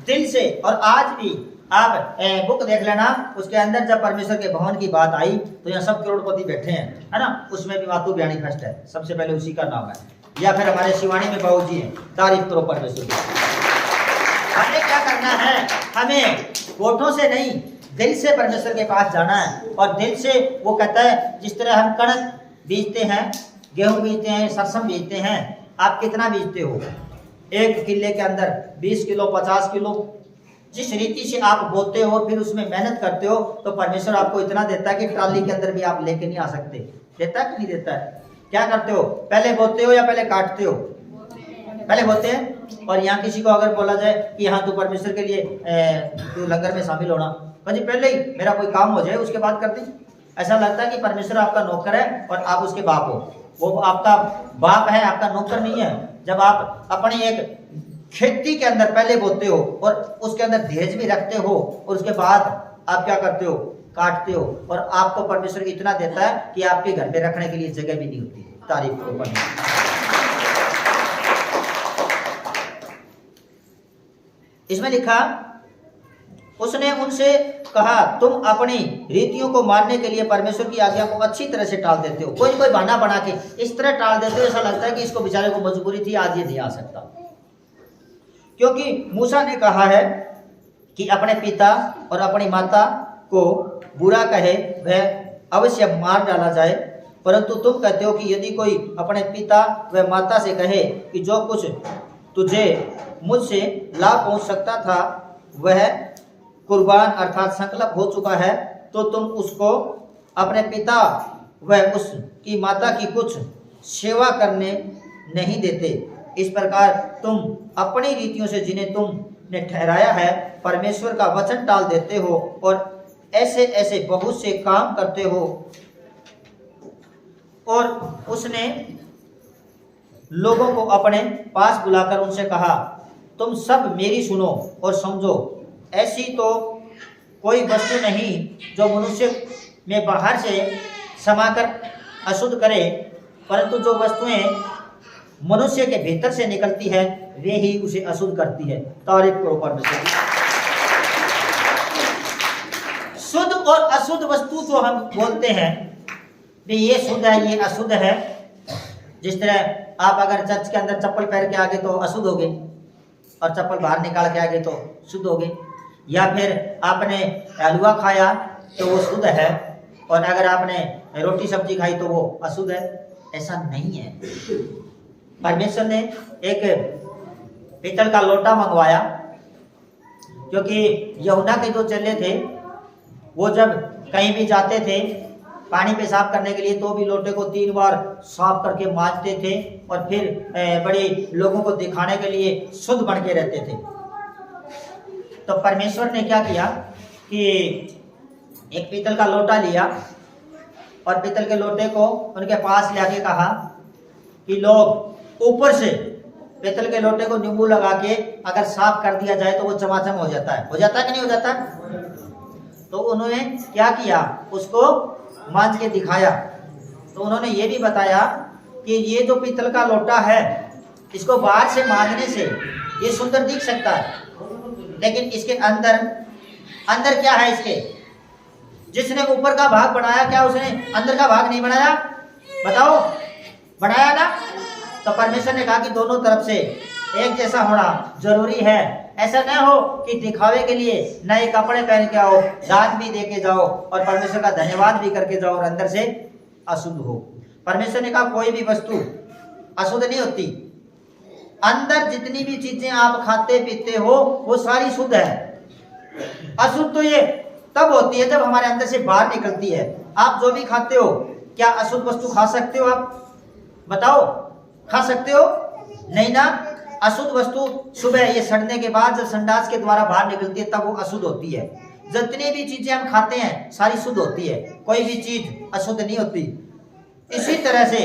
दिल से। और आज भी आप बुक देख लेना, उसके अंदर जब परमेश्वर के भवन की बात आई तो यहाँ सब करोड़पति बैठे हैं, है ना। उसमें भी मातू बयानी फर्स्ट है, सबसे पहले उसी का नाम है। या फिर हमारे शिवानी में बाबू जी हैं, तारीफ करो परमेश्वर की। हमें क्या करना है? हमें होठों से नहीं, दिल से परमेश्वर के पास जाना है। और दिल से वो कहता है, जिस तरह हम कणक बीजते हैं, गेहूं बीजते हैं, सरसों बीजते हैं, आप कितना बीजते हो? 1 किले के अंदर 20 किलो 50 किलो। जिस रीति से आप बोते हो फिर उसमें मेहनत करते हो, तो परमेश्वर आपको इतना देता है कि ट्राली के अंदर भी आप लेके नहीं आ सकते। देता है कि नहीं देता है? क्या करते हो? पहले बोते हो या पहले काटते हो? पहले बोते हैं। और यहाँ किसी को अगर बोला जाए कि हाँ तू परमेश्वर के लिए तू लंगर में शामिल होना, जी पहले ही मेरा कोई काम हो जाए उसके बाद कर दी। ऐसा लगता है कि परमेश्वर आपका नौकर है और आप उसके बाप हो। वो आपका बाप है, आपका नौकर नहीं है। जब आप अपनी एक खेती के अंदर पहले बोते हो और उसके अंदर धीरज भी रखते हो और उसके बाद आप क्या करते हो? काटते हो। और आपको परमेश्वर इतना देता है कि आपके घर में रखने के लिए जगह भी नहीं होती। तारीफ को पढ़ना। इसमें लिखा, उसने उनसे कहा तुम अपनी रीतियों को मानने के लिए परमेश्वर की आज्ञा को अच्छी तरह से टाल देते हो। कोई बहाना बना के इस तरह टाल देते हो, ऐसा लगता है कि इसको बेचारे को मजबूरी थी, आज ये नहीं आ सकता। क्योंकि मूसा ने कहा है कि अपने पिता और अपनी माता को बुरा कहे वह अवश्य मार डाला जाए, परंतु तुम कहते हो कि यदि कोई अपने पिता व माता से कहे कि जो कुछ तुझे मुझसे लाभ पहुंच सकता था वह कुर्बान अर्थात संकल्प हो चुका है, तो तुम उसको अपने पिता व उसकी माता की कुछ सेवा करने नहीं देते। इस प्रकार तुम अपनी रीतियों से जिन्हें तुमने ठहराया है परमेश्वर का वचन टाल देते हो और ऐसे ऐसे बहुत से काम करते हो। और उसने लोगों को अपने पास बुलाकर उनसे कहा, तुम सब मेरी सुनो और समझो। ऐसी तो कोई वस्तु नहीं जो मनुष्य में बाहर से समाकर अशुद्ध करे, परंतु जो वस्तुएं मनुष्य के भीतर से निकलती है वे ही उसे अशुद्ध करती है। तारीफ करो परमेश्वर की। शुद्ध और अशुद्ध वस्तु जो हम बोलते हैं भी ये शुद्ध है ये अशुद्ध है। जिस तरह आप अगर चर्च के अंदर चप्पल पहन के आगे तो अशुद्ध हो गए और चप्पल बाहर निकाल के आगे तो शुद्ध हो गए, या फिर आपने हलवा खाया तो वो शुद्ध है और अगर आपने रोटी सब्जी खाई तो वो अशुद्ध है। ऐसा नहीं है। परमेश्वर ने एक पीतल का लोटा मंगवाया, क्योंकि यूहन्ना के जो चेले थे वो जब कहीं भी जाते थे पानी पेशाब करने के लिए तो भी लोटे को 3 बार साफ करके मांजते थे और फिर बड़े लोगों को दिखाने के लिए शुद्ध बन के रहते थे। तो परमेश्वर ने क्या किया कि एक पीतल का लोटा लिया और पीतल के लोटे को उनके पास लाके कहा कि लोग ऊपर से पीतल के लोटे को नींबू लगा के अगर साफ कर दिया जाए तो वो चमाचम हो जाता है। हो जाता है कि नहीं हो जाता? तो उन्होंने क्या किया, उसको मांझ के दिखाया। तो उन्होंने ये भी बताया कि ये जो पीतल का लोटा है इसको बाहर से मांझने से ये सुंदर दिख सकता है, लेकिन इसके अंदर क्या है? इसके जिसने ऊपर का भाग बनाया क्या उसने अंदर का भाग नहीं बनाया? बताओ, बनाया ना? तो परमेश्वर ने कहा कि दोनों तरफ से एक जैसा होना जरूरी है। ऐसा न हो कि दिखावे के लिए नए कपड़े पहन के आओ, दान भी दे के जाओ और परमेश्वर का धन्यवाद भी करके जाओ और अंदर से अशुद्ध हो। परमेश्वर ने कहा कोई भी वस्तु अशुद्ध नहीं होती। अंदर जितनी भी चीजें आप खाते पीते हो वो सारी शुद्ध है। अशुद्ध तो ये तब होती है जब हमारे अंदर से बाहर निकलती है। आप जो भी खाते हो क्या अशुद्ध वस्तु खा सकते हो? आप बताओ, खा सकते हो? नहीं ना। अशुद्ध वस्तु सुबह ये सड़ने के बाद जब संडास के द्वारा बाहर निकलती है तब वो अशुद्ध होती है। जितनी भी चीजें हम खाते हैं सारी शुद्ध होती है, कोई भी चीज अशुद्ध नहीं होती। इसी तरह से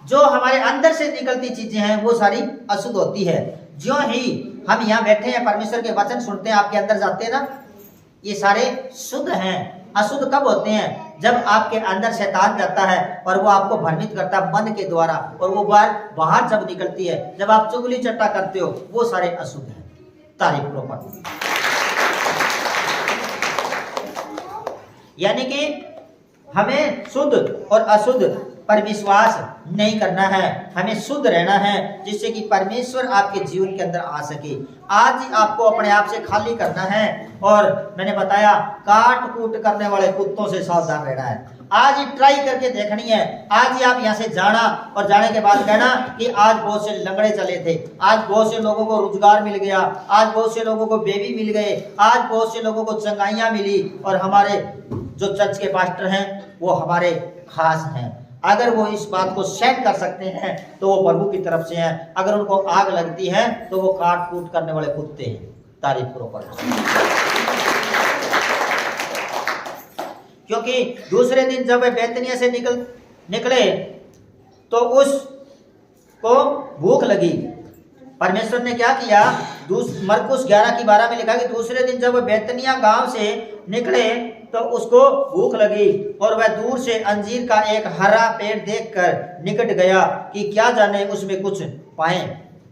जो हमारे अंदर से निकलती चीजें हैं वो सारी अशुद्ध होती है। ज्यों ही हम यहाँ बैठे हैं परमेश्वर के वचन सुनते हैं, आपके अंदर जाते हैं ना, ये सारे शुद्ध हैं। अशुद्ध कब होते हैं? जब आपके अंदर शैतान जाता है और वो आपको भ्रमित करता है मन के द्वारा, और वो बाहर जब निकलती है, जब आप चुगली चट्टा करते हो, वो सारे अशुद्ध हैं। तारीफ करो। यानी कि हमें शुद्ध और अशुद्ध पर विश्वास नहीं करना है, हमें शुद्ध रहना है जिससे कि परमेश्वर आपके जीवन के अंदर आ सके। आज ही आपको अपने आप से खाली करना है और मैंने बताया काट कूट करने वाले कुत्तों से सावधान रहना है। आज ही ट्राई करके देखनी है। आज ही आप यहाँ से जाना और जाने के बाद कहना कि आज बहुत से लंगड़े चले थे, आज बहुत से लोगों को रोजगार मिल गया, आज बहुत से लोगों को बेबी मिल गए, आज बहुत से लोगों को चंगाइयाँ मिली और हमारे जो चर्च के पास्टर हैं वो हमारे खास हैं। अगर वो इस बात को सहन कर सकते हैं तो वो प्रभु की तरफ से हैं। अगर उनको आग लगती है तो वो काट कूट करने वाले कुत्ते हैं। तारीफ करो परमेश्वर। क्योंकि दूसरे दिन जब वे बैतनिया से निकले तो उसको भूख लगी। परमेश्वर ने क्या किया? मरकुस 11:12 में लिखा कि दूसरे दिन जब वह बैतनिया गांव से निकले तो उसको भूख लगी और वह दूर से अंजीर का एक हरा पेड़ देखकर निकट गया कि क्या जाने उसमें कुछ पाए,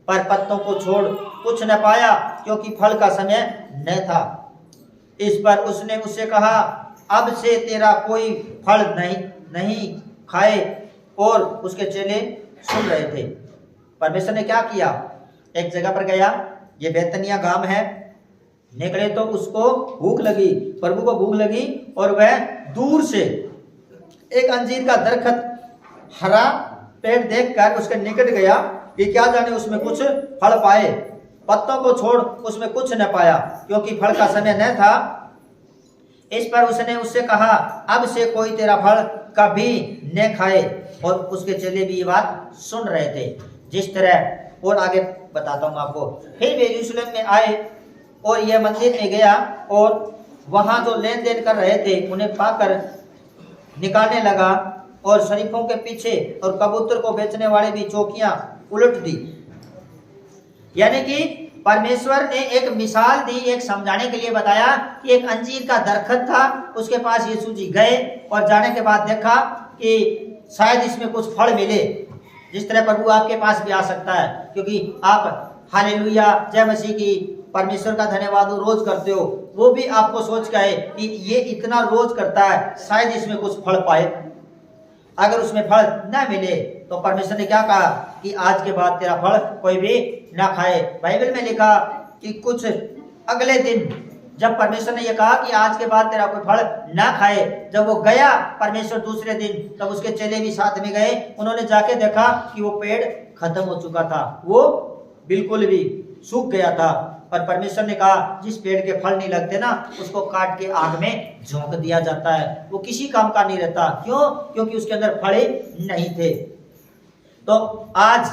पर पत्तों को छोड़ कुछ न पाया क्योंकि फल का समय न था। इस पर उसने उससे कहा, अब से तेरा कोई फल नहीं खाए। और उसके चेले सुन रहे थे। परमेश्वर ने क्या किया? एक जगह पर गया, ये बैतनिया गांव है, निकले तो उसको भूख लगी, प्रभु को भूख लगी और वह दूर से एक अंजीर का दरख्त हरा पेड़ देखकर उसके निकट गया कि क्या जाने उसमें कुछ फल पाए। पत्तों को छोड़ उसमें कुछ न पाया, क्योंकि फल का समय न था। इस पर उसने उससे कहा, अब से कोई तेरा फल कभी न खाए। और उसके चेले भी ये बात सुन रहे थे। जिस तरह, और आगे बताता हूँ आपको। फिर वे यरूशलेम में आए और यह मंदिर में गया, और वहां जो लेन देन कर रहे थे उन्हें पाकर निकालने लगा, और शरीफों के पीछे और कबूतर को बेचने वाले भी चौकियां उलट दी। यानी कि परमेश्वर ने एक मिसाल दी, एक समझाने के लिए बताया कि एक अंजीर का दरख्त था, उसके पास यीशु जी गए और जाने के बाद देखा कि शायद इसमें कुछ फल मिले। जिस तरह प्रभु आपके पास भी आ सकता है, क्योंकि आप हालेलुया जय मसीह की परमेश्वर का धन्यवाद रोज करते हो, वो भी आपको सोच के है कि ये इतना रोज करता है, शायद इसमें कुछ फल पाए। अगर उसमें फल न मिले तो परमेश्वर ने क्या कहा कि आज के बाद तेरा फल कोई भी ना खाए। बाइबल में लिखा कि कुछ अगले दिन जब परमेश्वर ने यह कहा कि आज के बाद तेरा कोई फल ना खाए, जब वो गया परमेश्वर दूसरे दिन, तब उसके चेले भी साथ में गए। उन्होंने जाके देखा कि वो पेड़ खत्म हो चुका था, वो बिल्कुल भी सूख गया था। और परमेश्वर ने कहा जिस पेड़ के फल नहीं लगते ना, उसको काट के आग में झोंक दिया जाता है, वो किसी काम का नहीं रहता। क्यों? क्योंकि उसके अंदर फल नहीं थे। तो आज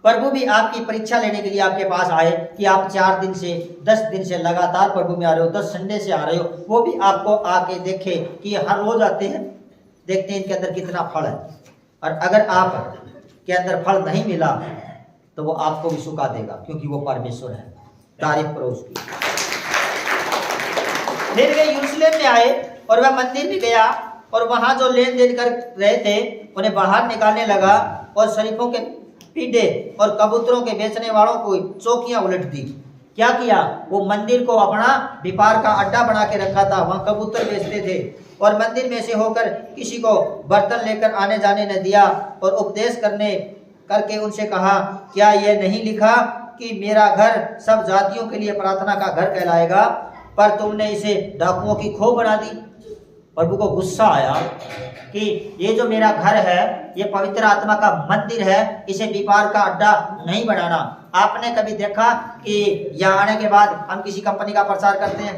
प्रभु भी आपकी परीक्षा लेने के लिए आपके पास आए कि आप 4 दिन से 10 दिन से लगातार प्रभु में आ रहे हो, 10 संडे से आ रहे हो, वो भी आपको आके देखे कि हर रोज आते हैं, देखते हैं इनके अंदर कितना फल है। और अगर आप के अंदर फल नहीं मिला तो वो आपको भी सुखा देगा, क्योंकि वो परमेश्वर है। तारीफ करो उसकी। फिर वे यरूशलेम में आए और वह मंदिर में गया, और वहां जो लेन देन कर रहे थे उन्हें बाहर निकालने लगा, और शरीफों के पीढ़े और कबूतरों के बेचने वालों को चौकियां उलट दी। क्या किया? वो मंदिर को अपना व्यापार का अड्डा बना के रखा था, वहां कबूतर बेचते थे। और मंदिर में से होकर किसी को बर्तन लेकर आने जाने न दिया, और उपदेश करके उनसे कहा, क्या यह नहीं लिखा कि मेरा घर सब जातियों के लिए प्रार्थना का घर कहलाएगा? पर तुमने इसे डाकुओं की खो बना दी। प्रभु को गुस्सा आया कि ये जो मेरा घर है, ये पवित्र आत्मा का मंदिर है, इसे व्यापार का अड्डा नहीं बनाना। आपने कभी देखा कि यहाँ आने के बाद हम किसी कंपनी का प्रचार करते हैं?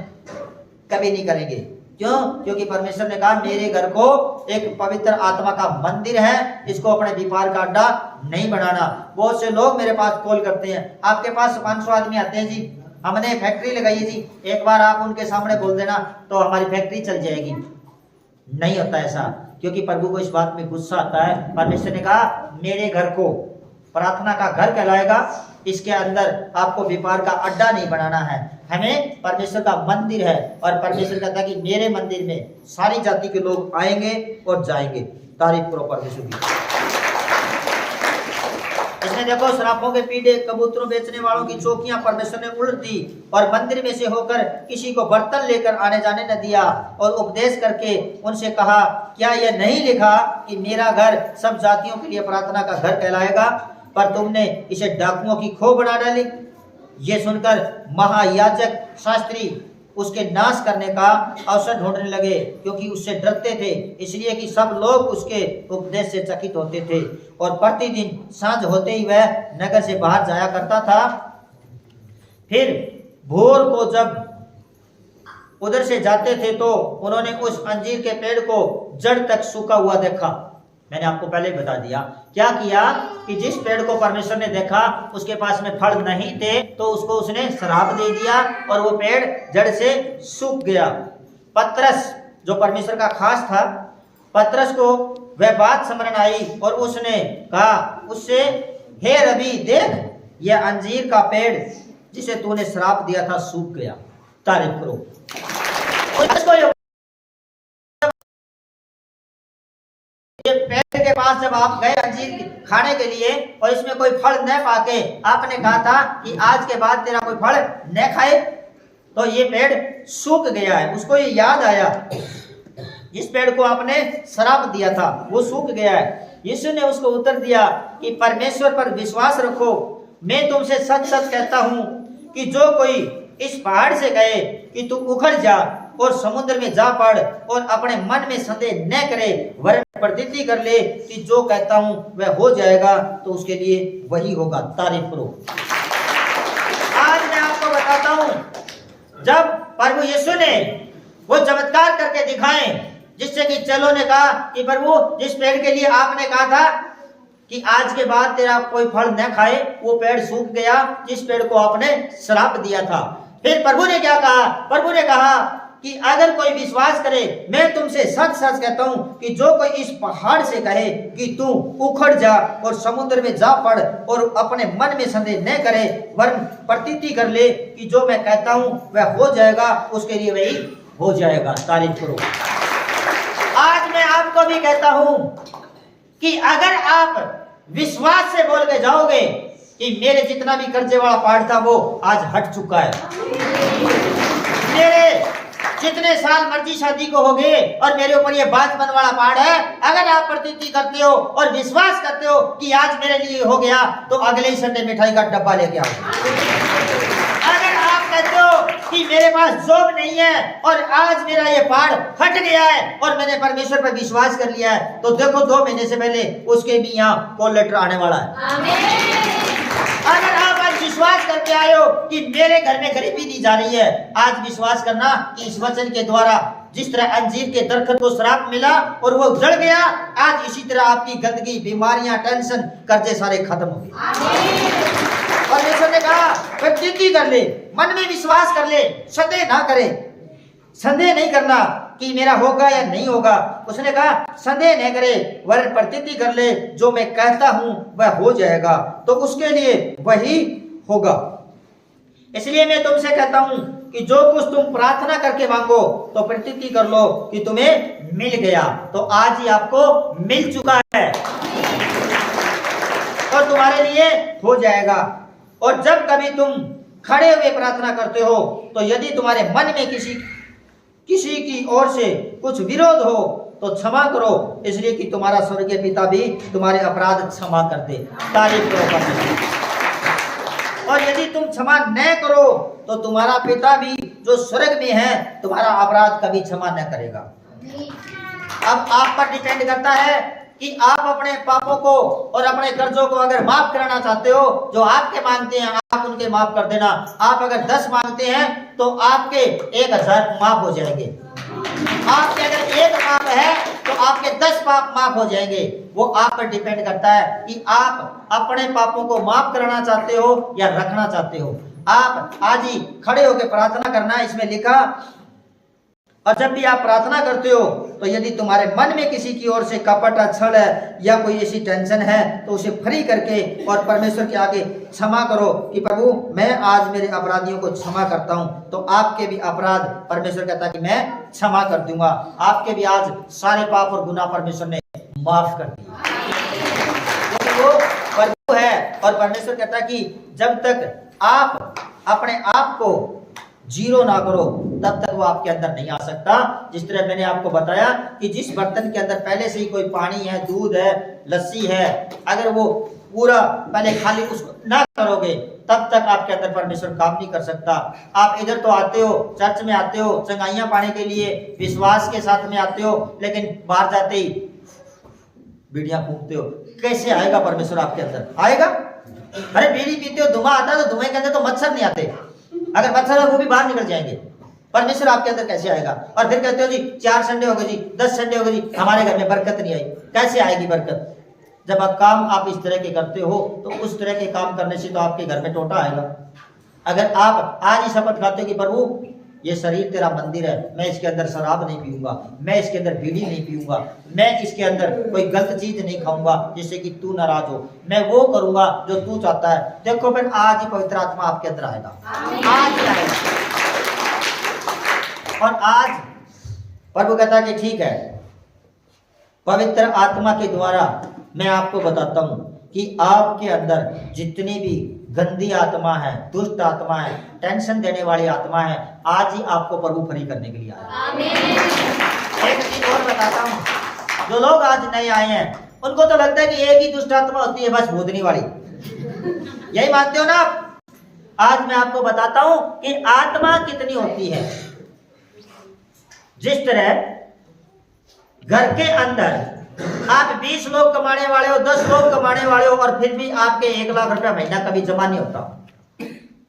कभी नहीं करेंगे। क्यों? क्योंकि परमेश्वर ने कहा मेरे घर को एक पवित्र आत्मा का मंदिर है, इसको अपने व्यापार का अड्डा नहीं बनाना। बहुत से लोग मेरे पास कॉल करते हैं, आपके पास 500 आदमी आते हैं जी, हमने फैक्ट्री लगाई है जी, एक बार आप उनके सामने बोल देना तो हमारी फैक्ट्री चल जाएगी। नहीं होता ऐसा, क्योंकि प्रभु को इस बात में गुस्सा आता है। परमेश्वर ने कहा मेरे घर को प्रार्थना का घर कहलाएगा, इसके अंदर आपको व्यापार का अड्डा नहीं बनाना है। हमें परमेश्वर का मंदिर है, और परमेश्वर कहता है कि मेरे मंदिर में सारी जाति के लोग आएंगे और जाएंगे। तारीफ करो परमेश्वर की। इसमें देखो, शराफों के पीढ़े, कबूतरों बेचने वालों की चौकियां परमेश्वर ने उलट दी, और मंदिर में से होकर किसी को बर्तन लेकर आने जाने न दिया, और उपदेश करके उनसे कहा, क्या यह नहीं लिखा कि मेरा घर सब जातियों के लिए प्रार्थना का घर कहलाएगा? पर तुमने इसे डाकुओं की खो बना डाली। ये सुनकर महायाजक शास्त्री उसके नाश करने का अवसर ढूंढने लगे, क्योंकि उससे डरते थे, इसलिए कि सब लोग उसके उपदेश से चकित होते थे। और प्रतिदिन सांझ होते ही वह नगर से बाहर जाया करता था। फिर भोर को जब उधर से जाते थे तो उन्होंने उस अंजीर के पेड़ को जड़ तक सूखा हुआ देखा। मैंने आपको पहले ही बता दिया। क्या किया कि जिस पेड़ को परमेश्वर ने देखा उसके पास में फल नहीं थे, तो उसको उसने श्राप दे दिया और वो पेड़ जड़ से सूख गया। पतरस जो परमेश्वर का खास था, पतरस को वह बात स्मरण आई और उसने कहा उससे, हे रबी देख, यह अंजीर का पेड़ जिसे तूने श्राप दिया था सूख गया। तारीफ करो। पेड़ के पास जब आप गए अंजीर खाने के लिए और इसमें कोई फल न पाके आपने कहा था कि आज के बाद तेरा कोई फल न खाए, तो ये पेड़ सूख गया है। उसको ये याद आया, जिस पेड़ को आपने श्राप दिया था वो सूख गया है। यीशु ने उसको उत्तर दिया कि परमेश्वर पर विश्वास रखो। मैं तुमसे सच सच कहता हूं कि जो कोई इस पहाड़ से कहे कि तू उखड़ जा और समुद्र में जा पड़ और अपने मन में संदेह न करे वरन प्रतिज्ञा कर ले कि जो कहता हूं वह हो जाएगा, तो उसके लिए वही होगा। तारीफ करो। आज मैं आपको बताता हूं, जब प्रभु यीशु ने वो चमत्कार करके दिखाए, जिससे कि चलो ने कहा कि प्रभु जिस पेड़ के लिए आपने कहा था कि आज के बाद तेरा कोई फल न खाए, वो पेड़ सूख गया जिस पेड़ को आपने श्राप दिया था। फिर प्रभु ने क्या कहा? प्रभु ने कहा कि अगर कोई विश्वास करे, मैं तुमसे सच सच कहता हूं कि जो कोई इस पहाड़ से कहे कि तू उखड़ जा और समुद्र में जा पड़ और अपने मन में संदेह न करे वरन प्रतिज्ञा कर ले कि जो मैं कहता हूं वह हो जाएगा, उसके लिए वही हो जाएगा। तारीफ करो। आज मैं आपको भी कहता हूं कि अगर आप विश्वास से बोल के जाओगे कि मेरे जितना भी कर्जे वाला पहाड़ था वो आज हट चुका है, मेरे जितने साल मर्जी शादी को हो गए और मेरे ऊपर ये बांझपन वाला पहाड़ है, अगर आप प्रतिज्ञा करते हो और विश्वास करते हो कि आज मेरे लिए हो गया, तो अगले ही संडे मिठाई का डब्बा लेके आओ। अगर आप कहते हो कि मेरे पास जॉब नहीं है और आज मेरा ये पहाड़ हट गया है और मैंने परमेश्वर पर विश्वास कर लिया है, तो देखो 2 महीने से पहले उसके भी यहाँ कॉल लेटर आने वाला है। अगर आप आज विश्वास करके आए हो कि मेरे घर में गरीबी दी जा रही है, आज विश्वास करना कि इस वचन के द्वारा जिस तरह अंजीर के दरख्त को श्राप मिला और वो जड़ गया, आज इसी तरह आपकी गंदगी, बीमारियां, टेंशन, कर्जे सारे खत्म हो गए। परमेश्वर ने कहा प्रतिज्ञा कर ले, मन में विश्वास कर ले, संदेह ना करे। संदेह नहीं करना कि मेरा होगा या नहीं होगा। उसने कहा संदेह नहीं करे वरन प्रतिज्ञा कर ले, जो मैं कहता हूं वह हो जाएगा, तो उसके लिए वही होगा। इसलिए मैं तुमसे कहता हूं कि जो कुछ तुम प्रार्थना करके मांगो तो प्रतिज्ञा कर लो कि तुम्हें मिल गया, तो आज ही आपको मिल चुका है और तुम्हारे लिए हो जाएगा। और जब कभी तुम खड़े हुए प्रार्थना करते हो, तो यदि तुम्हारे मन में किसी की ओर से कुछ विरोध हो तो क्षमा करो, इसलिए कि तुम्हारा स्वर्गीय पिता भी तुम्हारे अपराध क्षमा कर दे। तारीफ करो परमेश्वर। और यदि तुम क्षमा न करो तो तुम्हारा पिता भी जो स्वर्ग में है तुम्हारा अपराध कभी क्षमा न करेगा। अब आप पर डिपेंड करता है कि आप अपने पापों को और अपने कर्जों को अगर माफ कराना चाहते हो, जो आपके मांगते हैं आप उनके माफ कर देना। आप अगर 10 मांगते हैं तो आपके 1000 माफ हो जाएंगे। आपके अगर 1 पाप है तो आपके 10 पाप माफ हो जाएंगे। वो आप पर डिपेंड करता है कि आप अपने पापों को माफ कराना चाहते हो या रखना चाहते हो। आप आज ही खड़े होकर प्रार्थना करना, इसमें लिखा। और जब भी आप प्रार्थना करते हो तो यदि तुम्हारे मन में किसी की ओर से कपट, छल है या कोई ऐसी टेंशन है, तो उसे फ्री करके और परमेश्वर के आगे क्षमा करो कि प्रभु मैं आज मेरे अपराधियों को क्षमा करता हूं, तो आपके भी अपराध परमेश्वर कहता है कि मैं क्षमा कर दूंगा। आपके भी आज सारे पाप और गुनाह परमेश्वर ने माफ कर दिया, क्योंकि वो प्रभु है। और परमेश्वर कहता है कि जब तक आप अपने आप को जीरो ना करो तब तक वो आपके अंदर नहीं आ सकता। जिस तरह मैंने आपको बताया कि जिस बर्तन के अंदर पहले से ही कोई पानी है, दूध है, लस्सी है, अगर वो पूरा पहले खाली उसको ना करोगे तब तक आपके अंदर परमेश्वर काम नहीं कर सकता। आप इधर तो आते हो, चर्च में आते हो, चंगाइयां पाने के लिए विश्वास के साथ में आते हो, लेकिन बाहर जाते ही बीड़ियां फूंकते हो। कैसे आएगा परमेश्वर आपके अंदर? आएगा? अरे बीड़ी पीते हो, धुआं आता है, तो धुएं के अंदर तो मच्छर नहीं आते। अगर मच्छर है वो भी बाहर निकल जाएंगे। परमेश्वर आपके अंदर कैसे आएगा? और फिर कहते हो जी 4 संडे हो गए जी, 10 संडे हो गए जी, हमारे घर में बरकत नहीं आई। कैसे आएगी बरकत? जब आप इस तरह के करते हो तो उस तरह के काम करने से तो आपके घर में टोटा आएगा। अगर आप आज ही शपथ खाते हो कि प्रभु ये शरीर तेरा मंदिर है, मैं इसके अंदर शराब नहीं पीऊंगा, मैं इसके अंदर बीड़ी नहीं पीऊंगा, मैं इसके अंदर कोई गलत चीज नहीं खाऊंगा जिससे कि तू नाराज हो, मैं वो करूंगा जो तू चाहता है। देखो फिर आज ही पवित्र आत्मा आपके अंदर आएगा, आज ही आएगा। और आज प्रभु कहता है कि ठीक है, पवित्र आत्मा के द्वारा मैं आपको बताता हूं कि आपके अंदर जितनी भी गंदी आत्मा है, दुष्ट आत्मा है, टेंशन देने वाली आत्मा है, आज ही आपको प्रभु फ्री करने के लिए आया। एक चीज और बताता हूं, जो लोग आज नए आए हैं उनको तो लगता है कि एक ही दुष्ट आत्मा होती है, बस भूतनी वाली। यही मानते हो ना आप? आज मैं आपको बताता हूं कि आत्मा कितनी होती है। जिस तरह घर के अंदर आप 20 लोग कमाने वाले हो, 10 लोग कमाने वाले हो, और फिर भी आपके 1 लाख रुपया महीना कभी जमा नहीं होता,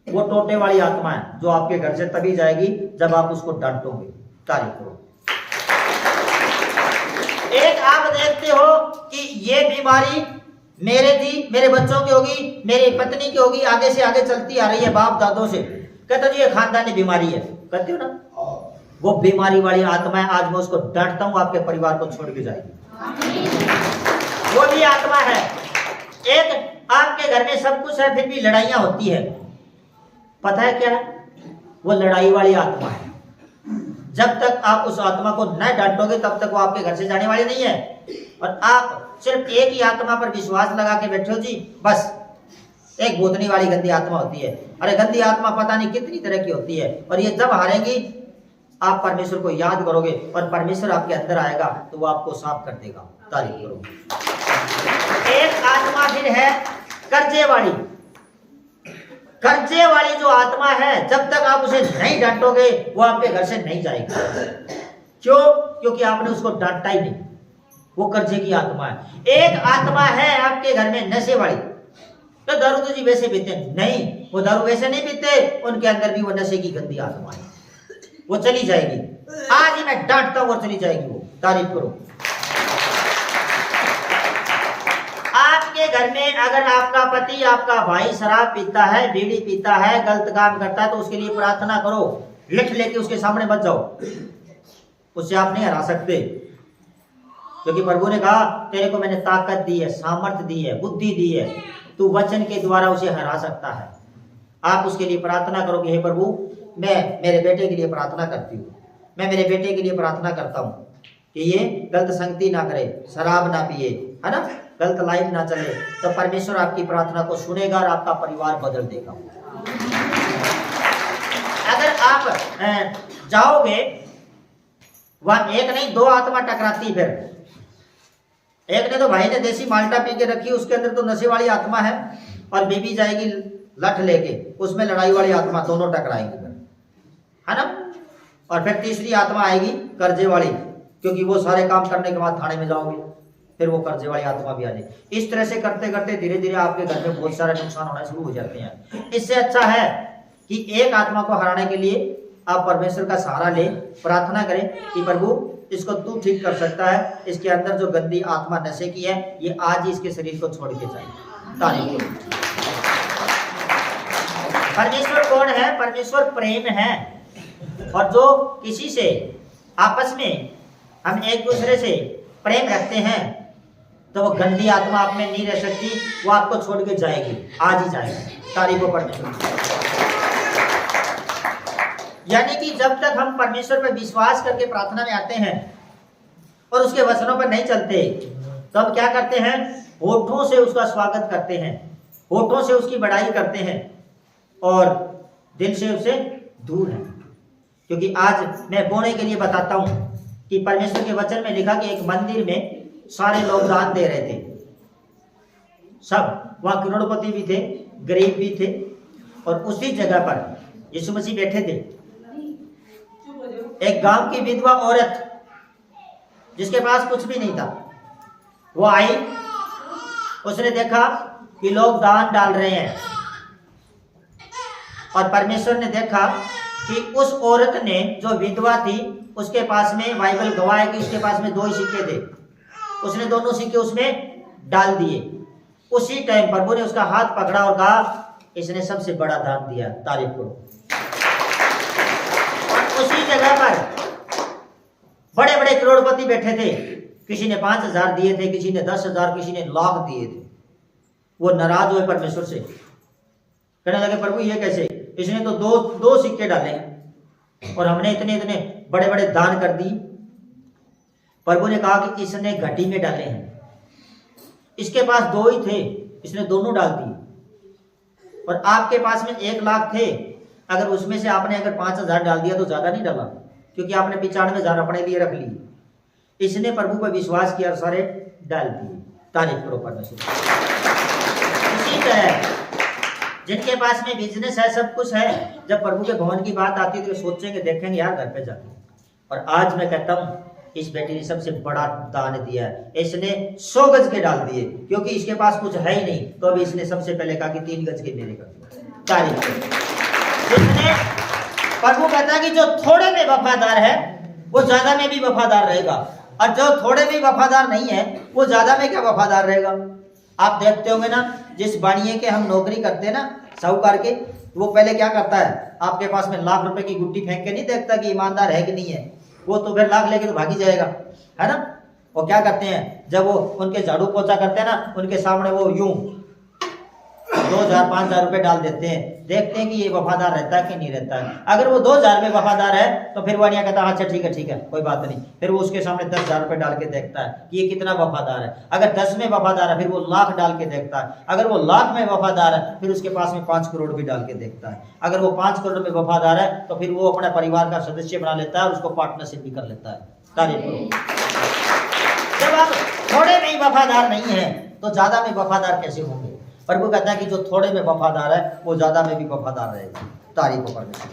वो टोटे वाली आत्मा है जो आपके घर से तभी जाएगी जब आप उसको डांटोगे। तारीफ करो। एक आप देखते हो कि ये बीमारी मेरे बच्चों की होगी, मेरी पत्नी की होगी, आगे से आगे चलती आ रही है बाप दादों से, कहते जी ये खानदानी बीमारी है, कहते हो ना, वो बीमारी वाली आत्मा है। आज मैं उसको डांटता हूं, आपके परिवार को छोड़ के जाएगी। वो भी आत्मा है। एक आपके घर में सब कुछ है फिर भी लड़ाइयां होती है, पता है क्या है? वो लड़ाई वाली आत्मा है। जब तक आप उस आत्मा को न डांटोगे तब तक वो आपके घर से जाने वाली नहीं है। और आप सिर्फ एक ही आत्मा पर विश्वास लगा के बैठे हो जी, बस एक भूतनी वाली गंदी आत्मा होती है। अरे गंदी आत्मा पता नहीं कितनी तरह की होती है, और ये जब हारेंगी आप परमेश्वर को याद करोगे और परमेश्वर आपके अंदर आएगा तो वो आपको साफ कर देगा। तारीफ करो। एक आत्मा फिर है कर्जे वाली। कर्जे वाली जो आत्मा है, जब तक आप उसे नहीं डांटोगे वो आपके घर से नहीं जाएगी। क्यों? क्योंकि आपने उसको डांटा ही नहीं। वो कर्जे की आत्मा है। एक आत्मा है आपके घर में नशे वाली। तो दारू तो जी वैसे पीते नहीं, वो दारू वैसे नहीं पीते, उनके अंदर भी वो नशे की गंदी आत्मा है। वो चली जाएगी। आज ही मैं डांटता हूं और चली जाएगी वो। तारीफ करो। आपके घर में अगर आपका पति, आपका भाई शराब पीता है, बीड़ी पीता है, गलत काम करता है, तो उसके लिए प्रार्थना करो। लिख लेके उसके सामने मत जाओ, उससे आप नहीं हरा सकते। क्योंकि प्रभु ने कहा तेरे को मैंने ताकत दी है, सामर्थ्य दी है, बुद्धि दी है, तू वचन के द्वारा उसे हरा सकता है। आप उसके लिए प्रार्थना करो कि हे प्रभु, मैं मेरे बेटे के लिए प्रार्थना करती हूँ, मैं मेरे बेटे के लिए प्रार्थना करता हूँ कि ये गलत संगति ना करे, शराब ना पिए, है ना, गलत लाइफ ना चले। तो परमेश्वर आपकी प्रार्थना को सुनेगा और आपका परिवार बदल देगा। अगर आप जाओगे वहां, एक नहीं 2 आत्मा टकराती, फिर एक ने तो भाई ने देसी माल्टा पी के रखी, उसके अंदर तो नशे वाली आत्मा है, और बीबी जाएगी लठ लेके, उसमें लड़ाई वाली आत्मा, दोनों टकराएंगी, है ना। और फिर तीसरी आत्मा आएगी कर्जे वाली, क्योंकि वो सारे काम करने के बाद थाने में जाओगे, फिर वो कर्जे वाली आत्मा भी आ जाएगी। इस तरह से करते करते धीरे धीरे आपके घर में बहुत सारे नुकसान होना शुरू हो जाते हैं। इससे अच्छा है कि एक आत्मा को हराने के लिए आप परमेश्वर का सहारा ले, प्रार्थना करें कि प्रभु इसको तू ठीक कर सकता है, इसके अंदर जो गंदी आत्मा नशे की है ये आज ही इसके शरीर को छोड़ के जाए। तारीफ। परमेश्वर कौन है? परमेश्वर प्रेम है। और जो किसी से आपस में हम एक दूसरे से प्रेम रखते हैं तो वो गंदी आत्मा आप में नहीं रह सकती, वो आपको छोड़ के जाएगी, आज ही जाएगी। तारीफ हो परमेश्वर। यानी कि जब तक हम परमेश्वर पर विश्वास करके प्रार्थना में आते हैं और उसके वचनों पर नहीं चलते, तो हम क्या करते हैं? होठों से उसका स्वागत करते हैं, होठों से उसकी बड़ाई करते हैं, और दिल से उससे दूर हैं। क्योंकि आज मैं बोने के लिए बताता हूं कि परमेश्वर के वचन में लिखा कि एक मंदिर में सारे लोग दान दे रहे थे, सब वहां करोड़पति भी थे, गरीब भी थे, और उसी जगह पर यीशु मसीह बैठे थे। एक गांव की विधवा औरत जिसके पास कुछ भी नहीं था, वो आई, उसने देखा कि लोग दान डाल रहे हैं, और परमेश्वर ने देखा कि उस औरत ने, जो विधवा थी, उसके पास में, बाइबल गवाह है कि उसके पास में 2 ही सिक्के थे, उसने दोनों सिक्के उसमें डाल दिए। उसी टाइम प्रभु ने उसका हाथ पकड़ा और कहा इसने सबसे बड़ा दान दिया। तारीफ करो। उसी जगह पर बड़े बड़े करोड़पति बैठे थे, किसी ने 5,000 दिए थे, किसी ने 10,000, किसी ने लाख दिए थे। वो नाराज हुए परमेश्वर से, कहने लगे प्रभु ये कैसे, इसने तो दो सिक्के डाले हैं और हमने इतने इतने बड़े बड़े दान कर दिए। प्रभु ने कहा कि इसने घटी में डाले हैं, इसके पास 2 ही थे, इसने दोनों डाल दिए, और आपके पास में 1 लाख थे, अगर उसमें से आपने अगर 5,000 डाल दिया तो ज्यादा नहीं डाला, क्योंकि आपने 95,000 अपने लिए रख लिए। इसने प्रभु पर विश्वास किया और सारे डाल दिए। तारीफ करो परमेश्वर। इसी तरह जिनके पास में बिजनेस है, सब कुछ है, जब प्रभु के भवन की बात आती है तो सोचेंगे, देखेंगे यार घर पे जाके। और आज मैं कहता हूँ इस बेटी ने सबसे बड़ा दान दिया है। इसने 100 गज के डाल दिए, क्योंकि इसके पास कुछ है ही नहीं, तो अभी इसने सबसे पहले कहा कि 3 गज के मेरे कर दो। तारीफ इसने, प्रभु कहता है कि जो थोड़े में वफादार है वो ज्यादा में भी वफादार रहेगा, और जो थोड़े में वफादार नहीं है वो ज्यादा में क्या वफादार रहेगा। आप देखते होंगे ना, जिस बाणिये के हम नौकरी करते हैं ना, साहूकार के, वो पहले क्या करता है, आपके पास में लाख रुपए की गुट्टी फेंक के नहीं देखता कि ईमानदार है कि नहीं है, वो तो फिर लाख लेके तो भागी जाएगा, है ना। वो क्या करते हैं, जब वो उनके झाड़ू पोछा करते हैं ना, उनके सामने वो यूं 2000-5000 रुपए डाल देते हैं, देखते हैं कि ये वफादार रहता है कि नहीं रहता है। अगर वो 2000 में वफादार है तो फिर वानिया कहता है अच्छा ठीक है कोई बात नहीं, फिर वो उसके सामने 10,000 रुपए डाल के देखता है कि ये कितना वफादार है। अगर 10 में वफादार है फिर वो लाख डाल के देखता है। अगर वो लाख में वफादार है फिर उसके पास में 5 करोड़ भी डाल के देखता है। अगर वो 5 करोड़ में वफादार है तो फिर वो अपने परिवार का सदस्य बना लेता है और उसको पार्टनरशिप भी कर लेता है। तारीफ करो। जब आप थोड़े में ही वफादार नहीं है तो ज्यादा में वफादार कैसे होंगे। प्रभु कहता है कि जो थोड़े में वफादार है वो ज्यादा में भी वफादार रहेगा। तारीफ हो परमेश्वर।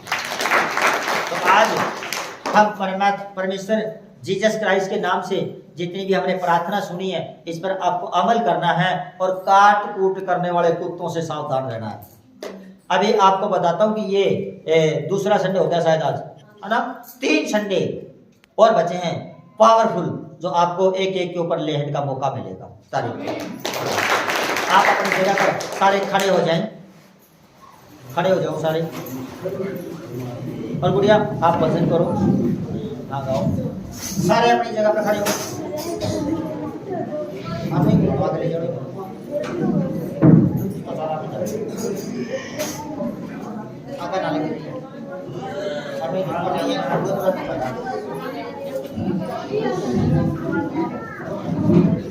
तो आज हम परमेश्वर जीसस क्राइस्ट के नाम से जितनी भी हमने प्रार्थना सुनी है, इस पर आपको अमल करना है और काट कूट करने वाले कुत्तों से सावधान रहना है। अभी आपको बताता हूं कि ये दूसरा संडे होता है शायद आज, है ना। 3 संडे और बचे हैं पावरफुल, जो आपको एक एक के ऊपर लेहट का मौका मिलेगा। तारीफ। आप अपनी जगह पर सारे खड़े हो जाएं, खड़े हो जाओ सारे। और गुड़िया आप भजन करो, हाँ गाओ, सारे अपनी जगह पर खड़े हो। आप एक आगे ले जाओ। आगे ना लगे,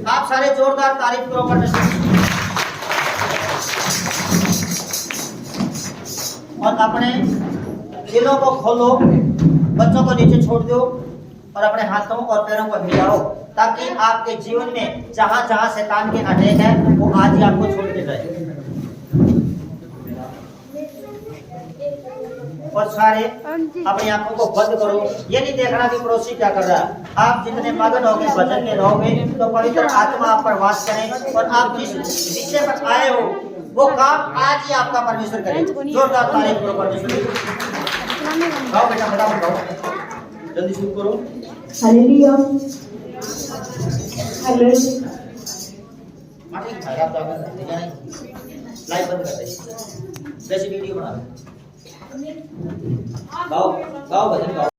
आप सारे जोरदार तारीफ करो परमेश्वर। और अपने दिलों को खोलो, बच्चों को नीचे छोड़ दो और अपने हाथों और पैरों को हिलाओ, ताकि आपके जीवन में जहां जहां शैतान के अटैक है वो आज ही आपको छोड़ के जाए। और सारे अपनी आंखों को बंद करो। ये नहीं देखना कि पड़ोसी क्या कर रहा है। आप जितने मगन होगे भजन में रहोगे तो पवित्र आत्मा आप पर वास करें, और आप जिस विषय पर आए हो वो काम आज ही आपका परमेश्वर करे। जोरदार तारीफ करो परमेश्वर। गाओ बेटा, फटाफट गाओ, जल्दी शुरू करो। Hallelujah hallelujah. लाइव बंद कर दे, जैसे वीडियो बना लो। गाओ गाओ भजन गाओ।